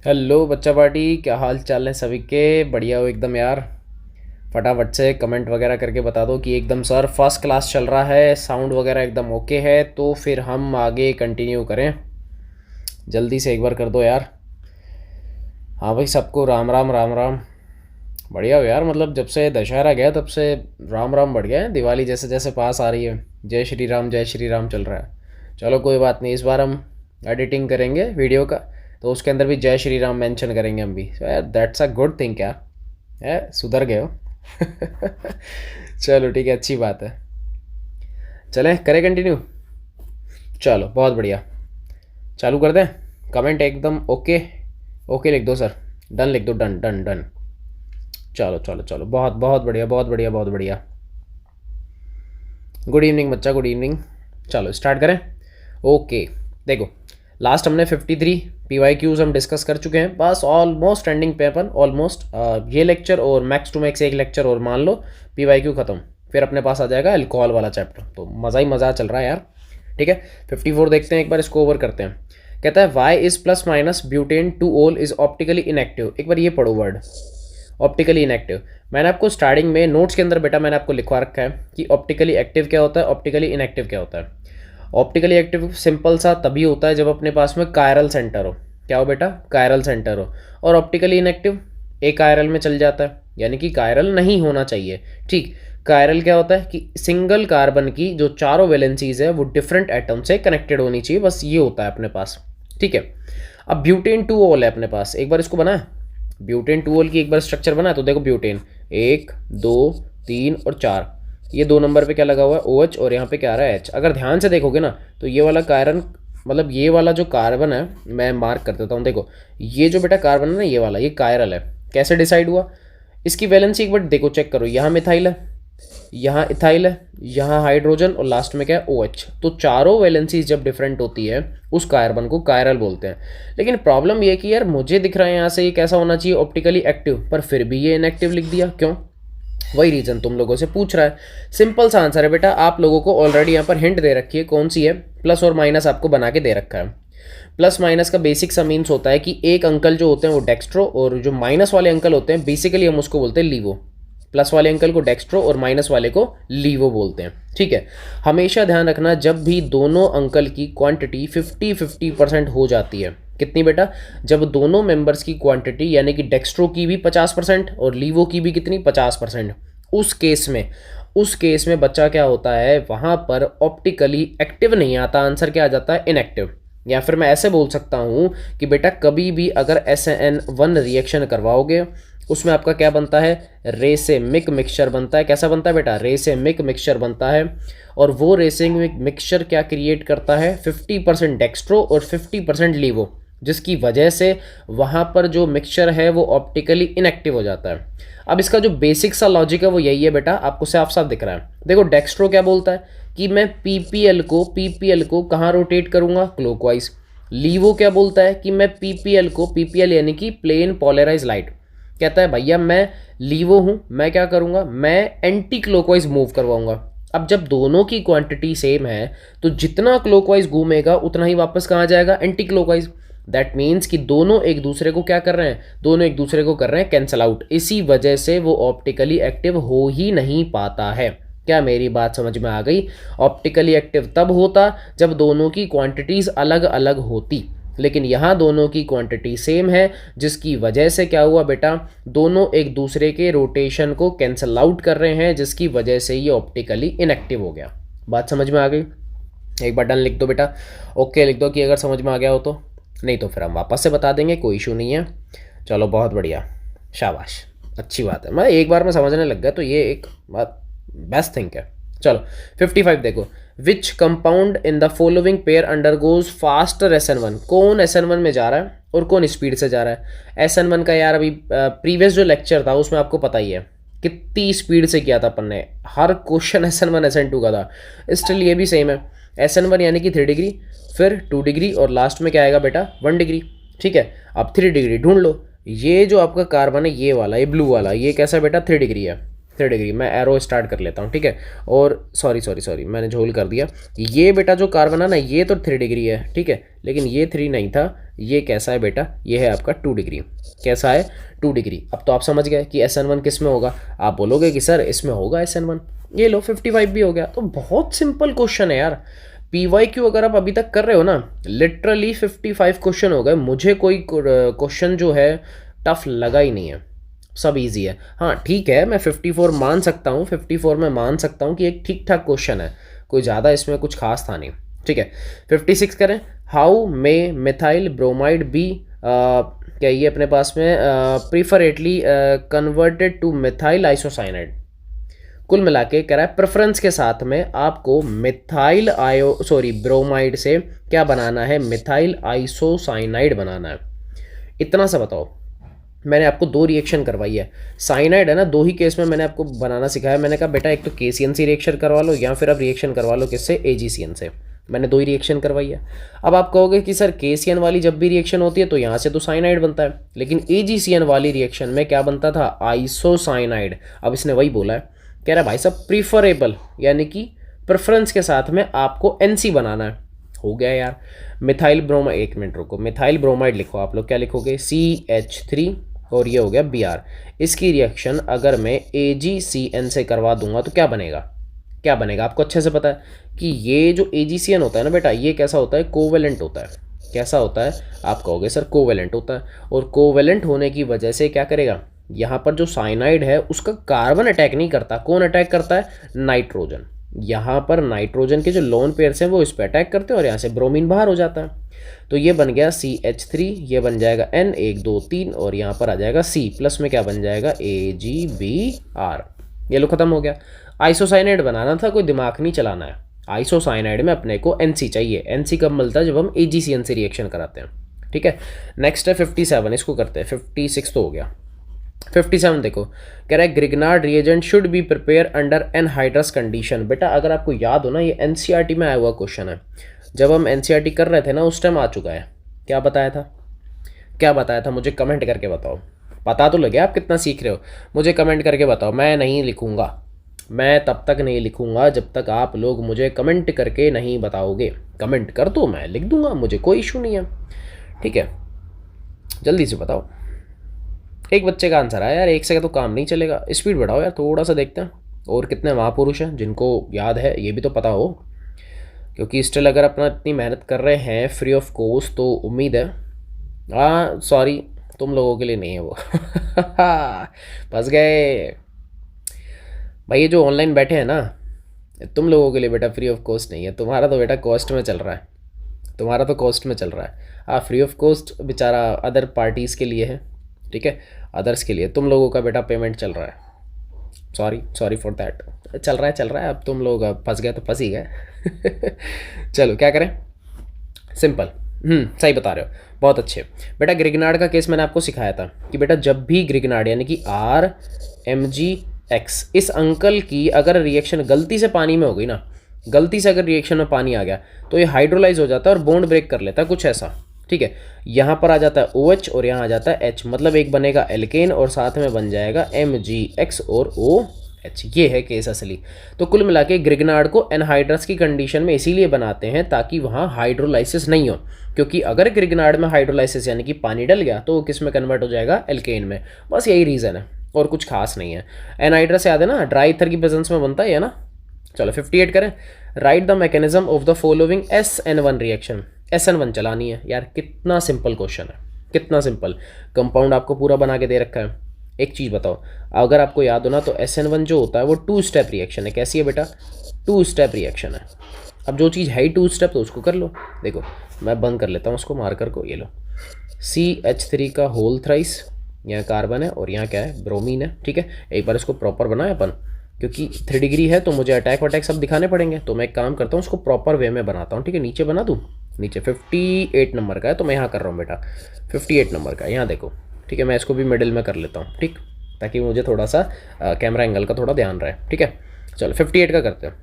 Hello बच्चा party, क्या हाल चाल है सभी के। बढ़िया हो एकदम यार। फटाफट से कमेंट वगैरह करके बता दो कि एकदम सर फर्स्ट क्लास चल रहा है, साउंड वगैरह एकदम ओके है, तो फिर हम आगे कंटिन्यू करें। जल्दी से एक बार कर दो यार। हाँ भाई, सबको राम राम राम राम। बढ़िया हो यार, मतलब जब से दशहरा गया तब से राम राम बढ़ गया है। दिवाली जैसे जैसे पास आ रही है, जय श्री राम चल रहा है। चलो कोई बात नहीं, इस बार हम एडिटिंग करेंगे वीडियो का, तो उसके अंदर भी जय श्री राम मेंशन करेंगे हम भी। यार दैट्स अ गुड थिंग यार। है, सुधर गए हो। चलो ठीक है, अच्छी बात है। चलें करें कंटिन्यू। चलो बहुत बढ़िया, चालू कर दें। कमेंट एकदम ओके। ओके लिख दो सर, डन लिख दो, डन डन डन। चलो चलो चलो, बहुत बहुत बढ़िया बहुत बढ़िया बहुत बढ़िया। गुड इवनिंग बच्चा, गुड इवनिंग। चलो स्टार्ट करें। ओके, देखो लास्ट हमने 53 PYQs हम डिस्कस कर चुके हैं, बस ऑलमोस्ट एंडिंग पे अपन ऑलमोस्ट। ये लेक्चर और मैक्स टू मैक्स एक लेक्चर और मान लो, PYQ ख़त्म। फिर अपने पास आ जाएगा अल्कोहल वाला चैप्टर, तो मज़ा ही मज़ा चल रहा है यार। ठीक है, 54 देखते हैं, एक बार इसको ओवर करते हैं। कहता है Y is plus minus butane two ol is optically inactive. एक बार ये पढ़ो वर्ड, ऑप्टिकली इनएक्टिव। मैंने आपको स्टार्टिंग में नोट्स के अंदर बेटा मैंने आपको लिखवा रखा है कि ऑप्टिकली एक्टिव क्या होता है, ऑप्टिकली इनएक्टिव क्या होता है। ऑप्टिकली एक्टिव सिंपल सा तभी होता है जब अपने पास में कायरल सेंटर हो। क्या हो बेटा, कायरल सेंटर हो। और ऑप्टिकली इनएक्टिव एक कायरल में चल जाता है, यानी कि कायरल नहीं होना चाहिए। ठीक, कायरल क्या होता है कि सिंगल कार्बन की जो चारों वैलेंसीज है वो डिफरेंट एटम से कनेक्टेड होनी चाहिए, बस ये होता है अपने पास। ठीक है, अब ब्यूटेन टू ओल है अपने पास, एक बार इसको बना है। ब्यूटेन टू ओल की एक बार स्ट्रक्चर बना है, तो देखो ब्यूटेन 1 2 3 और 4, ये 2 नंबर पे क्या लगा हुआ है, OH, और यहाँ पे क्या आ रहा है H। अगर ध्यान से देखोगे ना तो ये वाला कार्बन, मतलब ये वाला जो कार्बन है, मैं मार्क कर देता हूँ। देखो ये जो बेटा कार्बन है ना, ये वाला, ये कायरल है। कैसे डिसाइड हुआ, इसकी वैलेंसी एक बार देखो, चेक करो। यहाँ मिथाइल है, यहाँ इथाइल है, यहाँ हाइड्रोजन, और लास्ट में क्या है, OH। तो चारों वैलेंसीज जब डिफरेंट होती है उस कार्बन को कायरल बोलते हैं। लेकिन प्रॉब्लम ये कि यार मुझे दिख रहा है यहाँ से ये कैसा होना चाहिए, ऑप्टिकली एक्टिव, पर फिर भी ये इनएक्टिव लिख दिया, क्यों? वही रीज़न तुम लोगों से पूछ रहा है। सिंपल सा आंसर है बेटा, आप लोगों को ऑलरेडी यहाँ पर हिंट दे रखी है, कौन सी है, प्लस और माइनस आपको बना के दे रखा है। प्लस माइनस का बेसिक सा मीन्स होता है कि एक अंकल जो होते हैं वो डेक्स्ट्रो, और जो माइनस वाले अंकल होते हैं बेसिकली हम उसको बोलते हैं लीवो। प्लस वाले अंकल को डेक्स्ट्रो और माइनस वाले को लीवो बोलते हैं। ठीक है, हमेशा ध्यान रखना, जब भी दोनों अंकल की क्वांटिटी 50-50% हो जाती है। कितनी बेटा, जब दोनों मेंबर्स की क्वांटिटी यानी कि डेक्स्ट्रो की भी 50% और लीवो की भी कितनी, 50%, उस केस में बच्चा क्या होता है, वहाँ पर ऑप्टिकली एक्टिव नहीं आता, आंसर क्या आ जाता है, इनएक्टिव। या फिर मैं ऐसे बोल सकता हूँ कि बेटा कभी भी अगर SN1 रिएक्शन करवाओगे, उसमें आपका क्या बनता है, रेसेमिक मिक्सचर बनता है। कैसा बनता है बेटा, रेसेमिक मिक्सचर बनता है। और वो रेसेमिक मिक्सचर क्या क्रिएट करता है, 50% डेक्स्ट्रो और 50% लीवो, जिसकी वजह से वहाँ पर जो मिक्सचर है वो ऑप्टिकली इनएक्टिव हो जाता है। अब इसका जो बेसिक सा लॉजिक है वो यही है बेटा, आपको साफ साफ दिख रहा है। देखो डेक्स्ट्रो क्या बोलता है कि मैं पीपीएल को कहाँ रोटेट करूँगा, क्लॉकवाइज। लीवो क्या बोलता है कि मैं पीपीएल यानी कि प्लेन पोलराइज लाइट, कहता है भैया मैं लीवो हूँ, मैं क्या करूँगा, मैं एंटी क्लॉकवाइज मूव करवाऊंगा। अब जब दोनों की क्वांटिटी सेम है तो जितना क्लॉकवाइज घूमेगा उतना ही वापस कहाँ जाएगा, एंटी क्लॉकवाइज। दैट मीन्स कि दोनों एक दूसरे को क्या कर रहे हैं, दोनों एक दूसरे को कर रहे हैं कैंसल आउट। इसी वजह से वो ऑप्टिकली एक्टिव हो ही नहीं पाता है। क्या मेरी बात समझ में आ गई? ऑप्टिकली एक्टिव तब होता जब दोनों की क्वांटिटीज अलग अलग होती, लेकिन यहाँ दोनों की क्वांटिटी सेम है, जिसकी वजह से क्या हुआ बेटा, दोनों एक दूसरे के रोटेशन को कैंसल आउट कर रहे हैं, जिसकी वजह से ये ऑप्टिकली इनएक्टिव हो गया। बात समझ में आ गई? एक बार डन लिख दो बेटा, ओके लिख दो कि अगर समझ में आ गया हो तो, नहीं तो फिर हम वापस से बता देंगे, कोई इशू नहीं है। चलो बहुत बढ़िया, शाबाश, अच्छी बात है। मैं एक बार में समझने लग गया तो ये एक बात बेस्ट थिंग है। चलो 55 देखो, which compound in the following pair undergoes faster SN1। कौन SN1 में जा रहा है और कौन स्पीड से जा रहा है। SN1 का यार अभी प्रीवियस जो लेक्चर था उसमें आपको पता ही है कितनी स्पीड से किया था अपन ने, हर क्वेश्चन SN1 SN2 का था। स्टिल ये भी सेम है, SN1 यानी कि 3 डिग्री, फिर 2 डिग्री, और लास्ट में क्या आएगा बेटा, 1 डिग्री। ठीक है, अब 3 डिग्री ढूंढ लो। ये जो आपका कार्बन है, ये वाला, ये ब्लू वाला, ये कैसा बेटा, 3 डिग्री है। 3 डिग्री। मैं एरो स्टार्ट कर लेता हूँ, ठीक है। और सॉरी मैंने झोल कर दिया। ये बेटा जो कार्बन है ना, ये तो 3 डिग्री है, ठीक है, लेकिन ये 3 नहीं था। ये कैसा है बेटा, ये है आपका 2 डिग्री। कैसा है, 2 डिग्री। अब तो आप समझ गए कि SN1 किस में होगा। आप बोलोगे कि सर इसमें होगा SN1। ये लो 55 भी हो गया। तो बहुत सिंपल क्वेश्चन है यार। PYQ अगर आप अभी तक कर रहे हो ना, लिटरली 55 क्वेश्चन हो गए। मुझे कोई क्वेश्चन जो है टफ लगा ही नहीं है, सब इजी है। हाँ ठीक है, मैं 54 मान सकता हूँ, 54 में मान सकता हूँ कि एक ठीक ठाक क्वेश्चन है, कोई ज़्यादा इसमें कुछ खास था नहीं, ठीक है। 56 करें। How may methyl bromide B, क्या ये अपने पास में preferentially converted to methyl isocyanide. कुल मिला के कह रहा है प्रेफरेंस के साथ में आपको मिथाइल ब्रोमाइड से क्या बनाना है, मिथाइल आइसोसाइनाइड बनाना है। इतना सा बताओ। मैंने आपको 2 रिएक्शन करवाई है, साइनाइड है ना, 2 ही केस में मैंने आपको बनाना सिखाया। मैंने कहा बेटा एक तो KCN से रिएक्शन करवा लो या फिर आप रिएक्शन करवा लो किससे, AgCN से। मैंने 2 ही रिएक्शन करवाई है। अब आप कहोगे कि सर KCN वाली जब भी रिएक्शन होती है तो यहाँ से तो साइनाइड बनता है, लेकिन AgCN वाली रिएक्शन में क्या बनता था, आइसोसाइनाइड। अब इसने वही बोला है, कह रहा है भाई साहब प्रीफरेबल यानी कि प्रेफरेंस के साथ में आपको NC बनाना है। हो गया यार। मिथाइल ब्रोमाइड, 1 मिनट रुको, मिथाइल ब्रोमाइड लिखो आप लोग, क्या लिखोगे, CH3 और ये हो गया Br। इसकी रिएक्शन अगर मैं AgCN से करवा दूंगा तो क्या बनेगा, क्या बनेगा आपको अच्छे से पता है कि ये जो AgCN होता है ना बेटा, ये कैसा होता है, कोवेलेंट होता है। कैसा होता है, आप कहोगे सर कोवेलेंट होता है। और कोवेलेंट होने की वजह से क्या करेगा, यहाँ पर जो साइनाइड है उसका कार्बन अटैक नहीं करता। कौन अटैक करता है, नाइट्रोजन। यहाँ पर नाइट्रोजन के जो लोन पेयर्स हैं वो इस पर अटैक करते हैं और यहाँ से ब्रोमीन बाहर हो जाता है। तो ये बन गया CH3, ये बन जाएगा N 1 2 3 और यहाँ पर आ जाएगा C प्लस में क्या बन जाएगा, AgBr। ये लो खत्म हो गया। आइसोसाइनाइड बनाना था, कोई दिमाग नहीं चलाना है। आइसोसाइनाइड में अपने को NC चाहिए। NC कब मिलता है, जब हम AgCN से रिएक्शन कराते हैं, ठीक है। नेक्स्ट है 57, इसको करते हैं। 56 तो हो गया। 57 देखो, कह रहा है Grignard reagent should be prepare under anhydrous condition. बेटा अगर आपको याद हो ना, ये NCERT में आया हुआ क्वेश्चन है। जब हम NCERT कर रहे थे ना उस टाइम आ चुका है। क्या बताया था, क्या बताया था, मुझे कमेंट करके बताओ। पता तो लगे आप कितना सीख रहे हो, मुझे कमेंट करके बताओ। मैं नहीं लिखूँगा, मैं तब तक नहीं लिखूँगा जब तक आप लोग मुझे कमेंट करके नहीं बताओगे। कमेंट कर दो, मैं लिख दूँगा, मुझे कोई इशू नहीं है, ठीक है। जल्दी से बताओ। एक बच्चे का आंसर आया यार, एक से तो काम नहीं चलेगा। स्पीड बढ़ाओ यार थोड़ा सा, देखते हैं और कितने महापुरुष हैं जिनको याद है, ये भी तो पता हो। क्योंकि स्टिल अगर अपना इतनी मेहनत कर रहे हैं फ्री ऑफ कॉस्ट तो उम्मीद है। हाँ सॉरी, तुम लोगों के लिए नहीं है वो। फंस गए भाई। ये जो ऑनलाइन बैठे हैं ना, तुम लोगों के लिए बेटा फ्री ऑफ कॉस्ट नहीं है। तुम्हारा तो बेटा कॉस्ट में चल रहा है, तुम्हारा तो कॉस्ट में चल रहा है। हाँ फ्री ऑफ कॉस्ट बेचारा अदर पार्टीज़ के लिए है, ठीक है, अदर्स के लिए। तुम लोगों का बेटा पेमेंट चल रहा है। Sorry for that. चल रहा है। अब तुम लोग फंस गए तो फंस ही गए। चलो क्या करें, सिंपल। सही बता रहे हो, बहुत अच्छे। बेटा ग्रिग्नार्ड का केस मैंने आपको सिखाया था कि बेटा जब भी ग्रिग्नार्ड यानी कि RMgX इस अंकल की अगर रिएक्शन गलती से पानी में हो गई ना, गलती से अगर रिएक्शन में पानी आ गया तो ये हाइड्रोलाइज हो जाता है और बॉन्ड ब्रेक कर लेता है, कुछ ऐसा, ठीक है। यहाँ पर आ जाता है OH और यहाँ आ जाता है H, मतलब एक बनेगा एल्केन और साथ में बन जाएगा MgX और OH। ये है केस असली। तो कुल मिला के ग्रिग्नार्ड को एनहाइड्रस की कंडीशन में इसीलिए बनाते हैं ताकि वहाँ हाइड्रोलाइसिस नहीं हो, क्योंकि अगर ग्रिग्नार्ड में हाइड्रोलाइसिस यानी कि पानी डल गया तो किस में कन्वर्ट हो जाएगा, एल्केन में। बस यही रीज़न है और कुछ खास नहीं है। एनहाइड्रस याद है ना, ड्राई ईथर की प्रेजेंस में बनता है ना। चलो 58 करें। Right the mechanism of the following SN1 reaction. SN1 चलानी है यार, कितना सिंपल क्वेश्चन है, कितना सिंपल। कंपाउंड आपको पूरा बना के दे रखा है। एक चीज़ बताओ, अगर आपको याद हो ना तो SN1 जो होता है वो 2 स्टेप रिएक्शन है। कैसी है बेटा, 2 स्टेप रिएक्शन है। अब जो चीज़ है ही 2 स्टेप तो उसको कर लो। देखो मैं बंद कर लेता हूँ उसको मार्कर को, ये लो CH3 का होल थ्राइस, यहाँ कार्बन है और यहाँ क्या है, ब्रोमीन है, ठीक है। एक बार इसको प्रॉपर बनाए अपन, क्योंकि 3 डिग्री है तो मुझे अटैक वटैक सब दिखाने पड़ेंगे। तो मैं एक काम करता हूँ, उसको प्रॉपर वे में बनाता हूँ, ठीक है। नीचे बना दूँ, नीचे 58 नंबर का है तो मैं यहाँ कर रहा हूँ बेटा 58 नंबर का, यहाँ देखो, ठीक है। मैं इसको भी मिडिल में कर लेता हूँ, ठीक, ताकि मुझे थोड़ा सा कैमरा एंगल का थोड़ा ध्यान रहे, ठीक है। चलो 58 का करते हैं।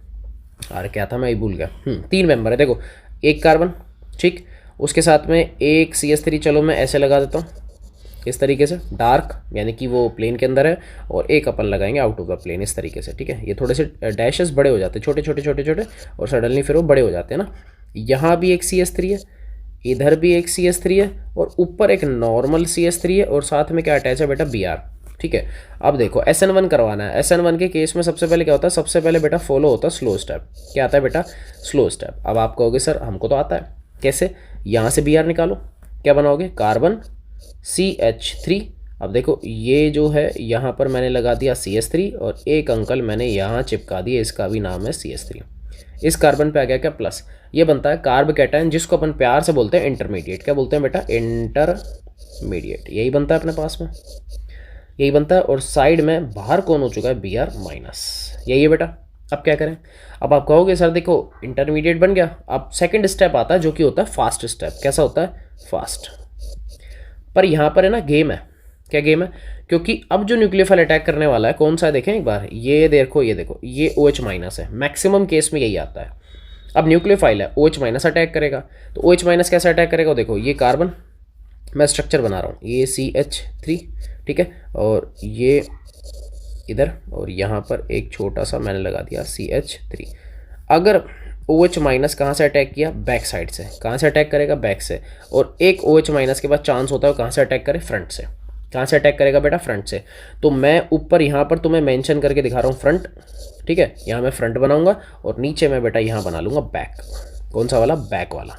अरे क्या था मैं ही भूल गया। 3 मेंबर है देखो, एक कार्बन, ठीक, उसके साथ में एक CH3, चलो मैं ऐसे लगा देता हूँ, इस तरीके से डार्क, यानी कि वो प्लेन के अंदर है, और एक अपन लगाएंगे आउट ऑफ द प्लेन इस तरीके से, ठीक है। ये थोड़े से डैशेस बड़े हो जाते हैं, छोटे छोटे छोटे छोटे, और सडनली फिर वो बड़े हो जाते हैं ना। यहाँ भी एक CS3 है, इधर भी एक CS3 है, और ऊपर एक नॉर्मल CS3 है, और साथ में क्या अटैच है बेटा, BR, ठीक है। अब देखो SN1 करवाना है। SN1 के केस में सबसे पहले क्या होता है, सबसे पहले बेटा फॉलो होता है स्लो स्टेप। क्या आता है बेटा, स्लो स्टेप। अब आप कहोगे सर हमको तो आता है, कैसे, यहाँ से BR निकालो, क्या बनाओगे, कार्बन CH3। अब देखो ये जो है यहाँ पर मैंने लगा दिया CS3, और एक अंकल मैंने यहाँ चिपका दिया, इसका भी नाम है CS3। इस कार्बन पे आ गया क्या, प्लस। ये बनता है कार्ब कैटायन, जिसको अपन प्यार से बोलते हैं इंटरमीडिएट। क्या बोलते हैं बेटा, इंटरमीडिएट। यही बनता है अपने पास में, यही बनता है। और साइड में बाहर कौन हो चुका है, BR माइनस, यही है बेटा। अब क्या करें, अब आप कहोगे सर देखो इंटरमीडिएट बन गया, अब सेकंड स्टेप आता है जो कि होता है फास्ट स्टेप। कैसा होता है, फास्ट। पर यहाँ पर है ना गेम है, क्या गेम है, क्योंकि अब जो न्यूक्लियोफाइल अटैक करने वाला है कौन सा है, देखें एक बार, ये देखो ये देखो, ये OH माइनस है, मैक्सिमम केस में यही आता है। अब न्यूक्लियोफाइल है, OH माइनस अटैक करेगा, तो OH माइनस कैसे अटैक करेगा, देखो ये कार्बन, मैं स्ट्रक्चर बना रहा हूँ, ये CH3, ठीक है, और ये इधर, और यहाँ पर एक छोटा सा मैंने लगा दिया CH3। अगर OH माइनस कहाँ से अटैक किया, बैक साइड से। कहाँ से अटैक करेगा, बैक से। और एक OH माइनस के बाद चांस होता है कहाँ से अटैक करे, फ्रंट से। कहाँ से अटैक करेगा बेटा, फ्रंट से। तो मैं ऊपर यहाँ पर तुम्हें मेंशन करके दिखा रहा हूँ फ्रंट, ठीक है, यहाँ मैं फ्रंट बनाऊंगा, और नीचे मैं बेटा यहाँ बना लूँगा बैक। कौन सा वाला, बैक वाला।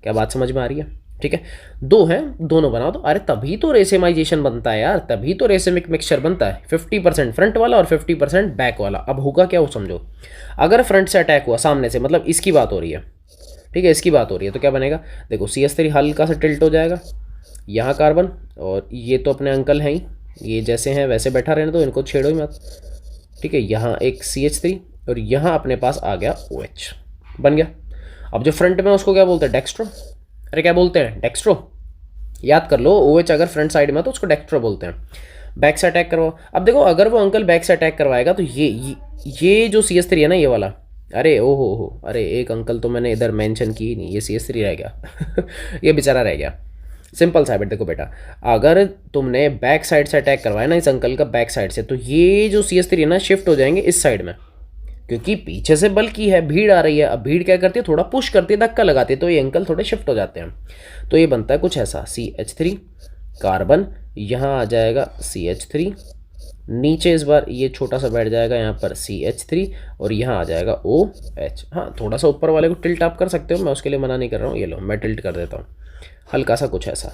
क्या बात समझ में आ रही है, ठीक है। दो हैं, दोनों बना दो। अरे तभी तो रेसेमाइजेशन बनता है यार, तभी तो रेसेमिक मिक्सचर बनता है। 50% फ्रंट वाला और 50% बैक वाला। अब होगा क्या, वो समझो। अगर फ्रंट से अटैक हुआ, सामने से, मतलब इसकी बात हो रही है, ठीक है, इसकी बात हो रही है, तो क्या बनेगा, देखो CS3 हल्का सा टिल्ट हो जाएगा, यहाँ कार्बन, और ये तो अपने अंकल हैं ही, ये जैसे हैं वैसे बैठा रहने दो, इनको छेड़ो ही मत, ठीक है। यहाँ एक CH3, और यहाँ अपने पास आ गया OH, बन गया। अब जो फ्रंट में उसको क्या बोलते हैं, डेक्स्ट्रो। अरे क्या बोलते हैं, डेक्स्ट्रो। याद कर लो, OH अगर फ्रंट साइड में तो उसको डेक्स्ट्रो बोलते हैं। बैक से अटैक करवाओ। अब देखो अगर वो अंकल बैक से अटैक करवाएगा तो ये जो CS3 है ना, ये वाला, अरे ओहो हो, अरे एक अंकल तो मैंने इधर मेंशन की ही नहीं, ये CS3 रह गया ये बेचारा रह गया। सिंपल सा बेटा, देखो बेटा, अगर तुमने बैक साइड से अटैक करवाया ना इस अंकल का, बैक साइड से, तो ये जो CS3 है ना, शिफ्ट हो जाएंगे इस साइड में, क्योंकि पीछे से बल की है, भीड़ आ रही है। अब भीड़ क्या करती है, थोड़ा पुश करती है, धक्का लगाती है, तो ये अंकल थोड़े शिफ्ट हो जाते हैं। तो ये बनता है कुछ ऐसा, CH3 कार्बन, यहाँ आ जाएगा CH3, नीचे इस बार ये छोटा सा बैठ जाएगा यहाँ पर CH3, और यहाँ आ जाएगा OH। हाँ, थोड़ा सा ऊपर वाले को टिल्ट आप कर सकते हो, मैं उसके लिए मना नहीं कर रहा हूँ। ये लो मैं टिल्ट कर देता हूँ हल्का सा, कुछ ऐसा,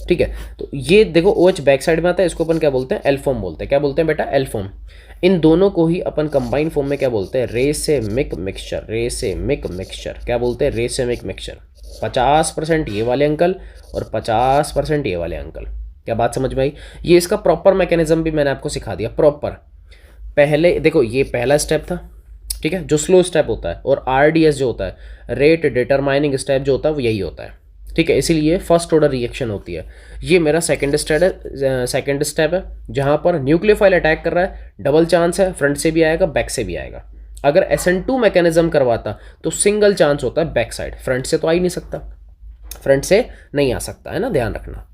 ठीक है। तो ये देखो OH बैक साइड में आता है, इसको अपन क्या बोलते हैं, एल फॉर्म बोलते हैं। क्या बोलते हैं बेटा, एल फॉर्म। इन दोनों को ही अपन कंबाइन फॉर्म में क्या बोलते हैं, रेसेमिक मिक्सचर। रेसेमिक मिक्सचर क्या बोलते हैं, रेसेमिक मिक्सचर। 50% ये वाले अंकल और 50% ये वाले अंकल। क्या बात समझ में आई। ये इसका प्रॉपर मैकेनिज्म भी मैंने आपको सिखा दिया प्रॉपर। पहले देखो ये पहला स्टेप था, ठीक है, जो स्लो स्टेप होता है, और RDS जो होता है, रेट डिटरमाइनिंग स्टेप जो होता है, वो यही होता है, ठीक है। इसीलिए फर्स्ट ऑर्डर रिएक्शन होती है। ये मेरा सेकंड स्टेप है, जहां पर न्यूक्लियोफाइल अटैक कर रहा है, डबल चांस है, फ्रंट से भी आएगा बैक से भी आएगा। अगर SN2 मैकेनिज्म करवाता तो सिंगल चांस होता है बैक साइड, फ्रंट से तो आ ही नहीं सकता, फ्रंट से नहीं आ सकता है ना, ध्यान रखना।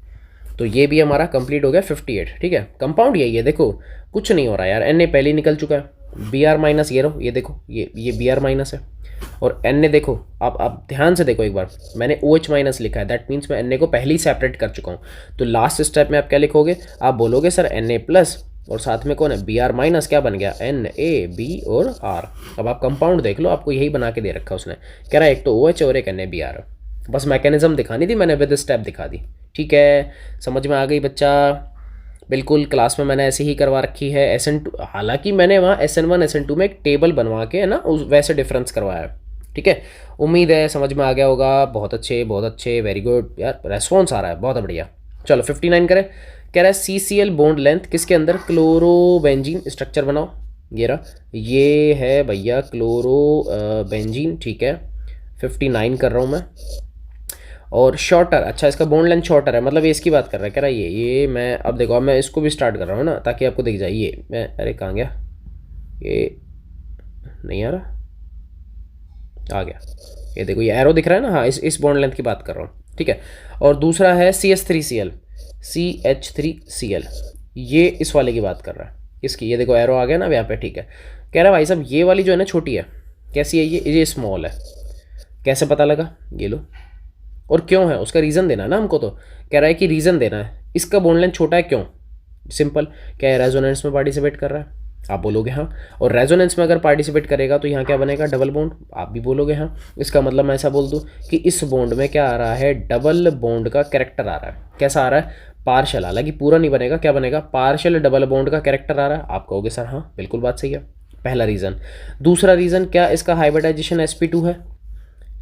तो ये भी हमारा कंप्लीट हो गया 58, ठीक है। कंपाउंड यही है, देखो कुछ नहीं हो रहा यार, Na पहले ही निकल चुका है, Br माइनस, ये रहो, ये देखो ये Br माइनस है, और Na देखो, आप ध्यान से देखो एक बार, मैंने OH माइनस लिखा है, दैट मीन्स मैं Na को पहले ही सेपरेट कर चुका हूँ। तो लास्ट स्टेप में आप क्या लिखोगे, आप बोलोगे सर Na प्लस, और साथ में कौन है, Br माइनस, क्या बन गया, Na B और R। अब आप कंपाउंड देख लो, आपको यही बना के दे रखा उसने, कह रहा है एक तो OH और एक NaBr। बस मैकेनिज्म दिखानी थी मैंने, विद स्टेप दिखा दी, ठीक है। समझ में आ गई बच्चा, बिल्कुल क्लास में मैंने ऐसे ही करवा रखी है। SN2, हालांकि मैंने वहाँ SN1 SN2 में एक टेबल बनवा के है ना, उस वैसे डिफरेंस करवाया है, ठीक है। उम्मीद है समझ में आ गया होगा। बहुत अच्छे, वेरी गुड यार, रेस्पॉन्स आ रहा है, बहुत बढ़िया। चलो 59 करें। कह रहा है CCl बॉन्ड लेंथ किसके अंदर, क्लोरोबेंजीन स्ट्रक्चर बनाओ। ये रहा, ये है भैया क्लोरोबेंजीन, ठीक है। 59 कर रहा हूँ मैं। और शॉर्टर, अच्छा इसका बॉन्ड लेंथ शॉर्टर है, मतलब ये इसकी बात कर रहा है, कह रहा है ये मैं, अब देखो अब मैं इसको भी स्टार्ट कर रहा हूँ ना, ताकि आपको दिख जाए। ये मैं, अरे कहाँ गया, ये नहीं आ रहा, आ गया, ये देखो ये एरो दिख रहा है ना, हाँ इस बॉन्ड लेंथ की बात कर रहा हूँ, ठीक है। और दूसरा है CH3Cl, CH3Cl, ये इस वाले की बात कर रहा है, इसकी, ये देखो एरो आ गया ना यहाँ पे, ठीक है। कह रहा है भाई साहब ये वाली जो है ना छोटी है, कैसी है ये स्मॉल है, कैसे पता लगा, ये लो, और क्यों है उसका रीज़न देना है ना हमको, तो कह रहा है कि रीज़न देना है, इसका बॉन्ड लेंथ छोटा है क्यों, सिंपल, क्या है रेजोनेंस में पार्टिसिपेट कर रहा है, आप बोलोगे हाँ, और रेजोनेंस में अगर पार्टिसिपेट करेगा तो यहाँ क्या बनेगा, डबल बॉन्ड, आप भी बोलोगे हाँ। इसका मतलब मैं ऐसा बोल दूँ कि इस बॉन्ड में क्या आ रहा है, डबल बॉन्ड का कैरेक्टर आ रहा है, कैसा आ रहा है, पार्शल, हालांकि पूरा नहीं बनेगा, क्या बनेगा, पार्शल डबल बॉन्ड का कैरेक्टर आ रहा है। आप कहोगे सर हाँ बिल्कुल बात सही है, पहला रीज़न। दूसरा रीज़न क्या, इसका हाइब्रिडाइजेशन sp2 है,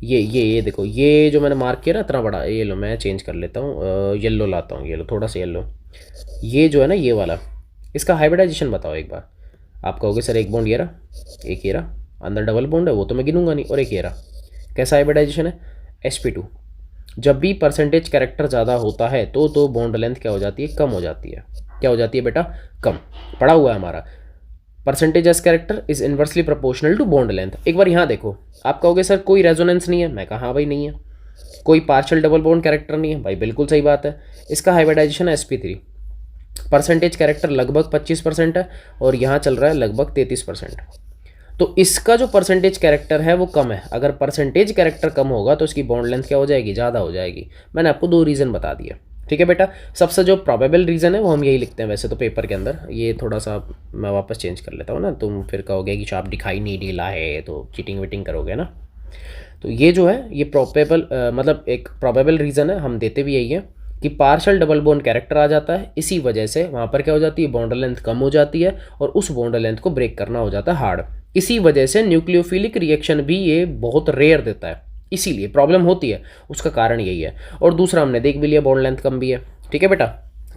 ये देखो, ये जो मैंने मार्क किया ना इतना बड़ा, ये लो मैं चेंज कर लेता हूँ, येलो लाता हूँ, ये लो थोड़ा सा येलो, ये जो है ना ये वाला, इसका हाइब्रिडाइजेशन बताओ एक बार। आप कहोगे सर एक बॉन्ड ये रहा, एक ये रहा, अंदर डबल बॉन्ड है वो तो मैं गिनूंगा नहीं, और एक ये रहा, कैसा हाइब्रिडाइजेशन है, sp2। जब भी परसेंटेज कैरेक्टर ज़्यादा होता है तो बॉन्ड लेंथ क्या हो जाती है, कम हो जाती है, क्या हो जाती है बेटा, कम, पड़ा हुआ है हमारा, percentage S character is inversely proportional to bond length. एक बार यहाँ देखो, आप कहोगे सर कोई रेजोनेंस नहीं है, मैं कहा हाँ भाई नहीं है, कोई पार्शियल डबल बॉन्ड कैरेक्टर नहीं है, भाई बिल्कुल सही बात है। इसका हाइब्रिडाइजेशन है sp3, परसेंटेज कैरेक्टर लगभग 25% है, और यहाँ चल रहा है लगभग 33%, तो इसका जो परसेंटेज कैरेक्टर है वो कम है। अगर परसेंटेज कैरेक्टर कम होगा तो इसकी बॉन्ड लेंथ क्या हो जाएगी, ज़्यादा हो जाएगी। मैंने आपको दो रीज़न बता दिया, ठीक है बेटा। सबसे जो प्रोबेबल रीज़न है वो हम यही लिखते हैं वैसे तो पेपर के अंदर, ये थोड़ा सा मैं वापस चेंज कर लेता हूँ ना, तुम फिर कहोगे कि आप दिखाई नहीं ढीला है तो चीटिंग वीटिंग करोगे ना। तो ये जो है ये प्रोबेबल मतलब एक प्रोबेबल रीज़न है, हम देते भी यही है कि पार्शियल डबल बॉन्ड कैरेक्टर आ जाता है, इसी वजह से वहाँ पर क्या हो जाती है, बॉन्ड लेंथ कम हो जाती है, और उस बॉन्ड लेंथ को ब्रेक करना हो जाता है हार्ड। इसी वजह से न्यूक्लियोफिलिक रिएक्शन भी ये बहुत रेयर देता है, इसीलिए प्रॉब्लम होती है, उसका कारण यही है। और दूसरा हमने देख भी लिया बॉन्ड लेंथ कम भी है, ठीक है बेटा।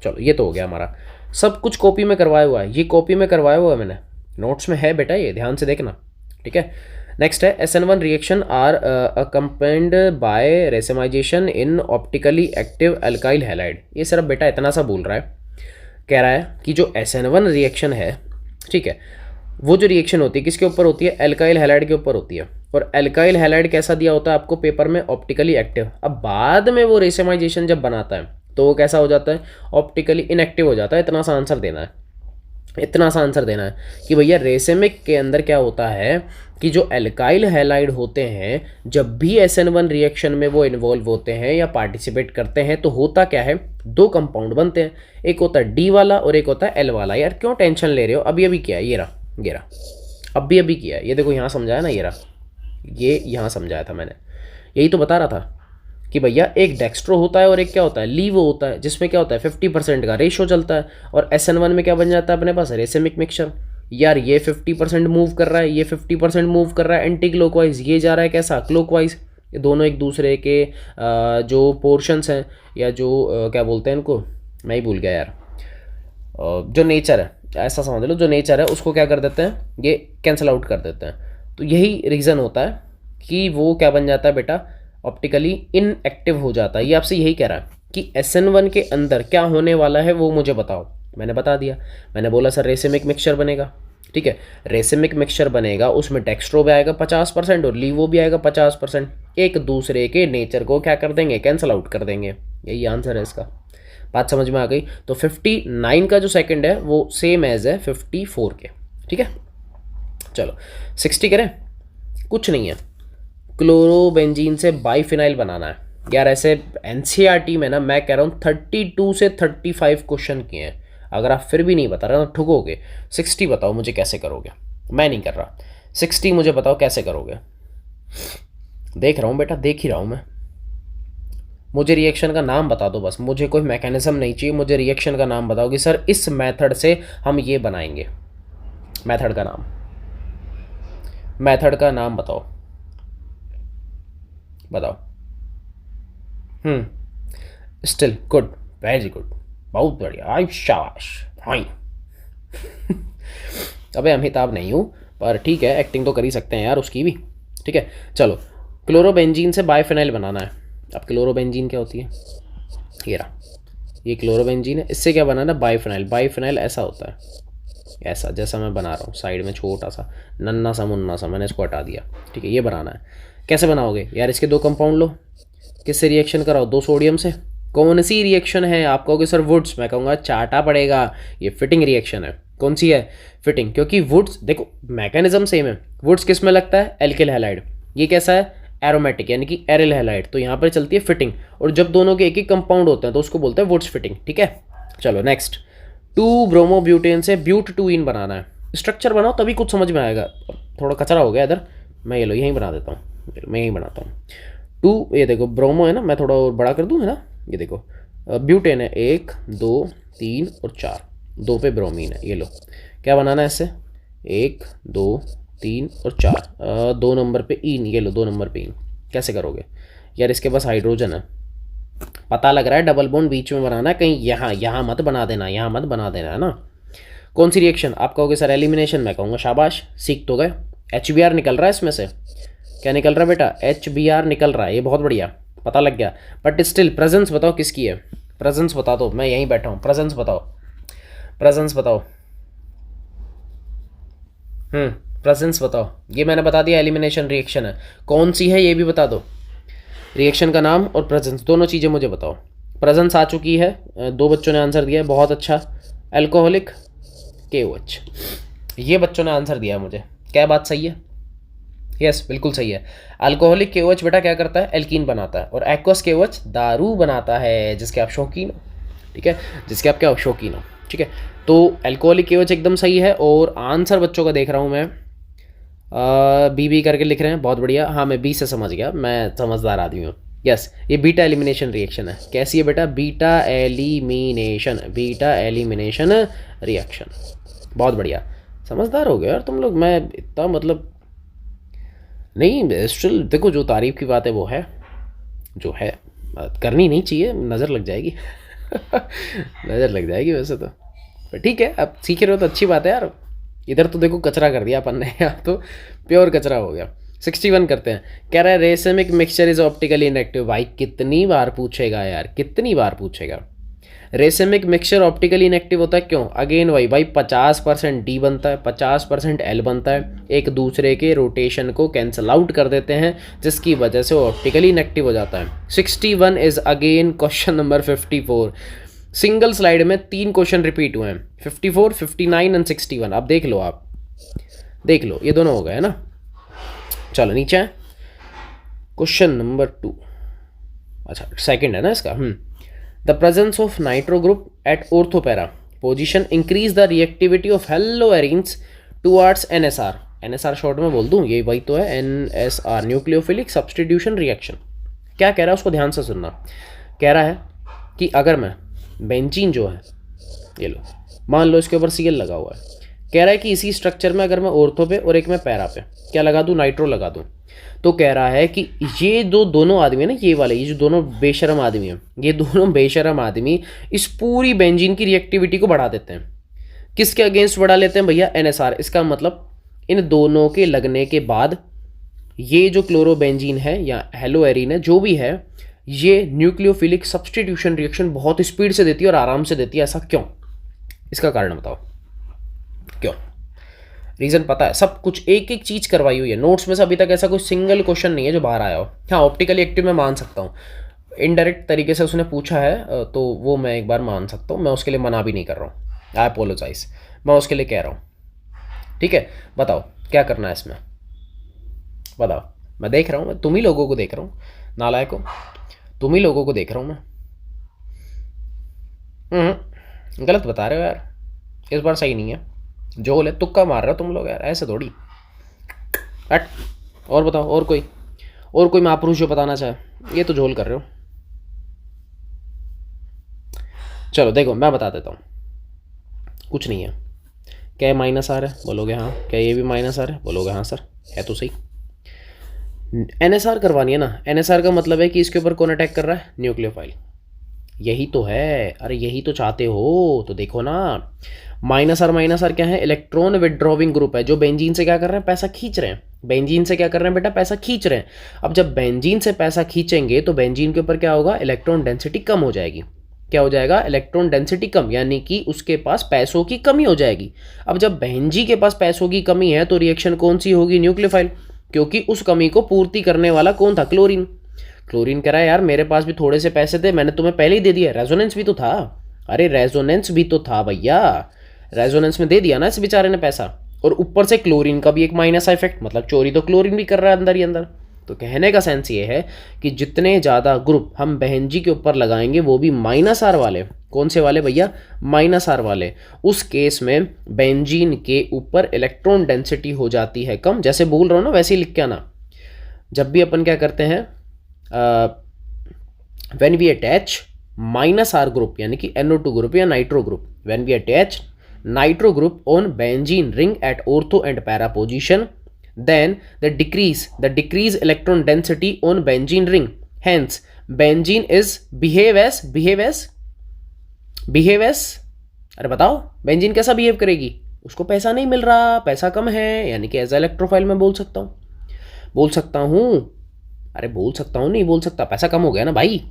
चलो ये तो हो गया हमारा, सब कुछ कॉपी में करवाया हुआ है, ये कॉपी में करवाया हुआ है मैंने, नोट्स में है बेटा, ये ध्यान से देखना, ठीक है। नेक्स्ट है SN1 reaction are accompanied by racemisation in optically active alkyl halide. ये सिर्फ बेटा इतना सा बोल रहा है, कह रहा है कि जो SN1 रिएक्शन है, ठीक है, वो जो रिएक्शन होती है किसके ऊपर होती है, एल्काइल हैलाइड के ऊपर होती है। और एल्काइल हैलाइड कैसा दिया होता है आपको पेपर में, ऑप्टिकली एक्टिव। अब बाद में वो रेसेमाइजेशन जब बनाता है तो वो कैसा हो जाता है, ऑप्टिकली इनएक्टिव हो जाता है। इतना सा आंसर देना है, इतना सा आंसर देना है कि भैया रेसेमिक के अंदर क्या होता है कि जो एल्काइल हैलाइड होते हैं, जब भी SN1 रिएक्शन में वो इन्वॉल्व होते हैं या पार्टिसिपेट करते हैं तो होता क्या है, दो कंपाउंड बनते हैं, एक होता है D वाला और एक होता है L वाला। यार क्यों टेंशन ले रहे हो, अभी अभी किया है, ये रहा, अभी किया है, ये देखो यहाँ समझाया ना, ये रहा, ये यहाँ समझाया था मैंने, यही तो बता रहा था कि भैया एक डेक्स्ट्रो होता है और एक क्या होता है, लीवो होता है, जिसमें क्या होता है 50% का रेशो चलता है, और SN1 में क्या बन जाता है अपने पास, रेसेमिक मिक्सचर। यार ये 50% मूव कर रहा है, ये 50% मूव कर रहा है एंटी क्लॉकवाइज, ये जा रहा है कैसा, क्लॉकवाइज। ये दोनों एक दूसरे के जो पोर्शंस हैं या जो क्या बोलते हैं इनको, मैं ही भूल गया यार, जो नेचर है, ऐसा समझ लो, जो नेचर है उसको क्या कर देते हैं, ये कैंसिल आउट कर देते हैं। तो यही रीज़न होता है कि वो क्या बन जाता है बेटा, ऑप्टिकली इनएक्टिव हो जाता है। ये आपसे यही कह रहा है कि SN1 के अंदर क्या होने वाला है वो मुझे बताओ। मैंने बता दिया, मैंने बोला सर रेसेमिक मिक्सचर बनेगा, ठीक है, रेसेमिक मिक्सचर बनेगा, उसमें डेक्स्ट्रो भी आएगा 50% और लीवो भी आएगा 50%, एक दूसरे के नेचर को क्या कर देंगे, कैंसिल आउट कर देंगे। यही आंसर है इसका, बात समझ में आ गई। तो 59 का जो सेकंड है वो सेम एज है 54 के, ठीक है। चलो 60 करें, कुछ नहीं है, क्लोरोबेंजीन से बाइफिनाइल बनाना है। यार ऐसे NCERT में ना मैं कह रहा हूँ 32 से 35 क्वेश्चन किए हैं, अगर आप फिर भी नहीं बता रहे ना ठुकोगे। 60 बताओ मुझे कैसे करोगे, मैं नहीं कर रहा, 60 मुझे बताओ कैसे करोगे। देख रहा हूँ बेटा, देख ही रहा हूँ मैं, मुझे रिएक्शन का नाम बता दो बस, मुझे कोई मैकेनिज्म नहीं चाहिए, मुझे रिएक्शन का नाम बताओ कि सर इस मेथड से हम ये बनाएंगे। मेथड का नाम, मेथड का नाम बताओ, बताओ। स्टिल गुड, वेरी गुड, बहुत बढ़िया, आई शाबाश, फाइन। अबे अमिताभ नहीं हूँ पर ठीक है, एक्टिंग तो कर ही सकते हैं यार उसकी भी, ठीक है। चलो क्लोरोबेंजीन से बाइफिनाइल बनाना है। अब क्लोरोबेंजीन क्या होती है, ये रहा, ये क्लोरोबेंजीन है, इससे क्या बनाना है, बाइफिनाइल। बाइफिनाइल ऐसा होता है, ऐसा जैसा मैं बना रहा हूँ, साइड में छोटा सा नन्ना सा मुन्ना सा, मैंने इसको हटा दिया, ठीक है। ये बनाना है, कैसे बनाओगे यार, इसके दो कंपाउंड लो, किससे रिएक्शन कराओ, 2 सोडियम से, कौन सी रिएक्शन है? आप कहोगे सर वुड्स, मैं कहूँगा चाटा पड़ेगा, ये फिटिंग रिएक्शन है। कौन सी है? फिटिंग, क्योंकि वुड्स देखो मैकेनिज्म सेम है। वुड्स किस में लगता है? Alkyl halide. ये कैसा है? एरोमेटिक यानी कि एरिल हैलाइड, तो यहाँ पर चलती है फिटिंग। और जब दोनों के एक ही कंपाउंड होते हैं तो उसको बोलते हैं वुड्स फिटिंग। ठीक है, चलो नेक्स्ट। 2 ब्रोमोब्यूटेन से ब्यूट 2 इन बनाना है। स्ट्रक्चर बनाओ तभी कुछ समझ में आएगा। थोड़ा कचरा हो गया इधर, मैं ये लो यहीं बना देता हूँ, मैं यहीं बनाता हूँ। 2, ये देखो ब्रोमो है ना, मैं थोड़ा और बड़ा कर दूँ, है ना, ये देखो ब्यूटेन है 1 2 3 और 4, 2 पे ब्रोमीन है। ये लो क्या बनाना है इससे? 1 2 3 और 4, 2 नंबर पे इन, ये लो 2 नंबर पे इन। कैसे करोगे यार? इसके पास हाइड्रोजन है, पता लग रहा है डबल बॉन्ड बीच में बनाना है, कहीं यहाँ मत बना देना, यहाँ मत बना देना, है ना। कौन सी रिएक्शन? आप कहोगे सर एलिमिनेशन, मैं कहूँगा शाबाश, सीख तो गए। HBr निकल रहा है इसमें से। क्या निकल रहा है बेटा? HBr निकल रहा है, ये बहुत बढ़िया, पता लग गया। बट स्टिल प्रेजेंस बताओ किसकी है? प्रेजेंस बता दो, मैं यहीं बैठा हूँ, प्रेजेंस बताओ, प्रेजेंस बताओ। प्रेजेंस बताओ। ये मैंने बता दिया एलिमिनेशन रिएक्शन है, कौन सी है ये भी बता दो। रिएक्शन का नाम और प्रेजेंस, दोनों चीज़ें मुझे बताओ। प्रेजेंस आ चुकी है, 2 बच्चों ने आंसर दिया है, बहुत अच्छा। एल्कोहलिक KOH, ये बच्चों ने आंसर दिया है मुझे। क्या बात सही है? यस बिल्कुल सही है। अल्कोहलिक KOH बेटा क्या करता है? एल्कीन बनाता है। और एक्वस KOH दारू बनाता है, जिसके आप शौकीन हो। ठीक है, जिसके आप क्या शौकीन हो। ठीक है, तो अल्कोहलिक KOH एकदम सही है। और आंसर बच्चों का देख रहा हूँ मैं, BB करके लिख रहे हैं, बहुत बढ़िया। हाँ मैं B से समझ गया, मैं समझदार आदमी हूँ। यस, ये बीटा एलिमिनेशन रिएक्शन है। कैसी है बेटा? Beta elimination, beta elimination reaction, बहुत बढ़िया। समझदार हो गए यार तुम लोग, मैं इतना मतलब नहीं। स्टिल देखो, जो तारीफ की बात है वो है जो है, करनी नहीं चाहिए, नज़र लग जाएगी नज़र लग जाएगी वैसे तो, पर ठीक है, अब सीख रहे हो तो अच्छी बात है यार। इधर तो देखो कचरा कर दिया अपन ने, यहाँ तो प्योर कचरा हो गया। 61 करते हैं। कह रहा है racemic mixture is optically inactive. भाई कितनी बार पूछेगा यार, कितनी बार पूछेगा। रेसमिक मिक्सचर ऑप्टिकली इनएक्टिव होता है क्यों? अगेन वही भाई, 50% D बनता है, 50% L बनता है, एक दूसरे के रोटेशन को कैंसिल आउट कर देते हैं, जिसकी वजह से वो ऑप्टिकली इनएक्टिव हो जाता है। 61 is again question number 54। Single slide में 3 क्वेश्चन रिपीट हुए हैं, 54, 59 एंड 61। अब देख लो, आप देख लो, ये दोनों हो गए है ना। चलो नीचे है क्वेश्चन नंबर 2, अच्छा सेकंड है ना इसका। The presence of nitro group at ortho para position increase the reactivity of haloarenes towards NSR। NSR short में बोल दूं, ये वही तो है, NSR न्यूक्लियोफिलिक सब्स्टिट्यूशन रिएक्शन। क्या कह रहा है उसको ध्यान से सुनना। कह रहा है कि अगर मैं बेंजीन जो है, ये लो मान लो इसके ऊपर Cl लगा हुआ है, कह रहा है कि इसी स्ट्रक्चर में अगर मैं ऑर्थो पे और एक में पैरा पे क्या लगा दूं? नाइट्रो लगा दूं, तो कह रहा है कि ये दोनों आदमी है ना, ये वाले, ये जो दोनों बेशरम आदमी हैं, ये दोनों बेशरम आदमी इस पूरी बेंजीन की रिएक्टिविटी को बढ़ा देते हैं। किसके अगेंस्ट बढ़ा लेते हैं भैया? NSR। इसका मतलब इन दोनों के लगने के बाद ये जो क्लोरोबेंजीन है या हेलोएरिन है जो भी है, ये न्यूक्लियोफिलिक सब्स्टिट्यूशन रिएक्शन बहुत स्पीड से देती है और आराम से देती है। ऐसा क्यों? इसका कारण बताओ क्यों? रीज़न पता है, सब कुछ एक एक चीज़ करवाई हुई है नोट्स में से। अभी तक ऐसा कोई सिंगल क्वेश्चन नहीं है जो बाहर आया हो। हाँ ऑप्टिकली एक्टिव मैं मान सकता हूँ, इनडायरेक्ट तरीके से उसने पूछा है तो वो मैं एक बार मान सकता हूँ, मैं उसके लिए मना भी नहीं कर रहा हूँ। आई अपोलोजाइज, मैं उसके लिए कह रहा हूँ। ठीक है, बताओ क्या करना है इसमें, बताओ। मैं देख रहा हूँ, तुम ही लोगों को देख रहा हूँ, नालायकों, तुम ही लोगों को देख रहा हूँ मैं। गलत बता रहे हो यार, इस बार सही नहीं है। जो बोले तुक्का मार रहे हो तुम लोग यार, ऐसे थोड़ी। हट, और बताओ, और कोई महापुरुष जो बताना चाहे, ये तो झोल कर रहे हो। चलो देखो मैं बता देता हूँ, कुछ नहीं है। क्या -R है? बोलोगे हाँ। क्या ये भी -R है? बोलोगे हाँ सर, है तो सही। NSR करवानी है ना। NSR का मतलब है कि इसके ऊपर कौन अटैक कर रहा है? न्यूक्लियोफाइल। यही तो है, अरे यही तो चाहते हो, तो देखो ना। -R क्या है? इलेक्ट्रॉन विड्रॉविंग ग्रुप है, जो बेंजीन से क्या कर रहे हैं? पैसा खींच रहे हैं। बेंजीन से क्या कर रहे हैं बेटा? पैसा खींच रहे हैं। अब जब बेंजीन से पैसा खींचेंगे तो बेंजीन के ऊपर क्या होगा? इलेक्ट्रॉन डेंसिटी कम हो जाएगी। क्या हो जाएगा? इलेक्ट्रॉन डेंसिटी कम, यानी कि उसके पास पैसों की कमी हो जाएगी। अब जब बेंजीन के पास पैसों की कमी है तो रिएक्शन कौन सी होगी? न्यूक्लियोफाइल, क्योंकि उस कमी को पूर्ति करने वाला कौन था? क्लोरीन। क्लोरीन कह रहा है यार मेरे पास भी थोड़े से पैसे थे, मैंने तुम्हें पहले ही दे दिया, रेजोनेंस भी तो था। अरे रेजोनेंस भी तो था भैया, रेजोनेंस में दे दिया ना इस बेचारे ने पैसा। और ऊपर से क्लोरीन का भी एक माइनस इफेक्ट, मतलब चोरी तो क्लोरीन भी कर रहा है अंदर ही अंदर। तो कहने का सेंस ये है कि जितने ज़्यादा ग्रुप हम बहन जी के ऊपर लगाएंगे, वो भी माइनस आर वाले, कौन से वाले भैया, माइनस आर वाले, उस केस में बेंजीन के ऊपर इलेक्ट्रॉन डेंसिटी हो जाती है कम। जैसे बोल रहा हूँ ना वैसे ही लिख के आना। जब भी अपन क्या करते हैं, when we attach minus R group यानी कि NO2 ग्रुप या nitro group, when we attach nitro group on benzene ring at ortho and para position, then the decrease electron density on benzene ring, hence benzene is behave as अरे बताओ benzene कैसा behave करेगी, उसको पैसा नहीं मिल रहा, पैसा कम है, यानी कि एज इलेक्ट्रोफाइल में बोल सकता हूँ अरे बोल सकता हूँ नहीं बोल सकता, पैसा कम हो गया ना भाई।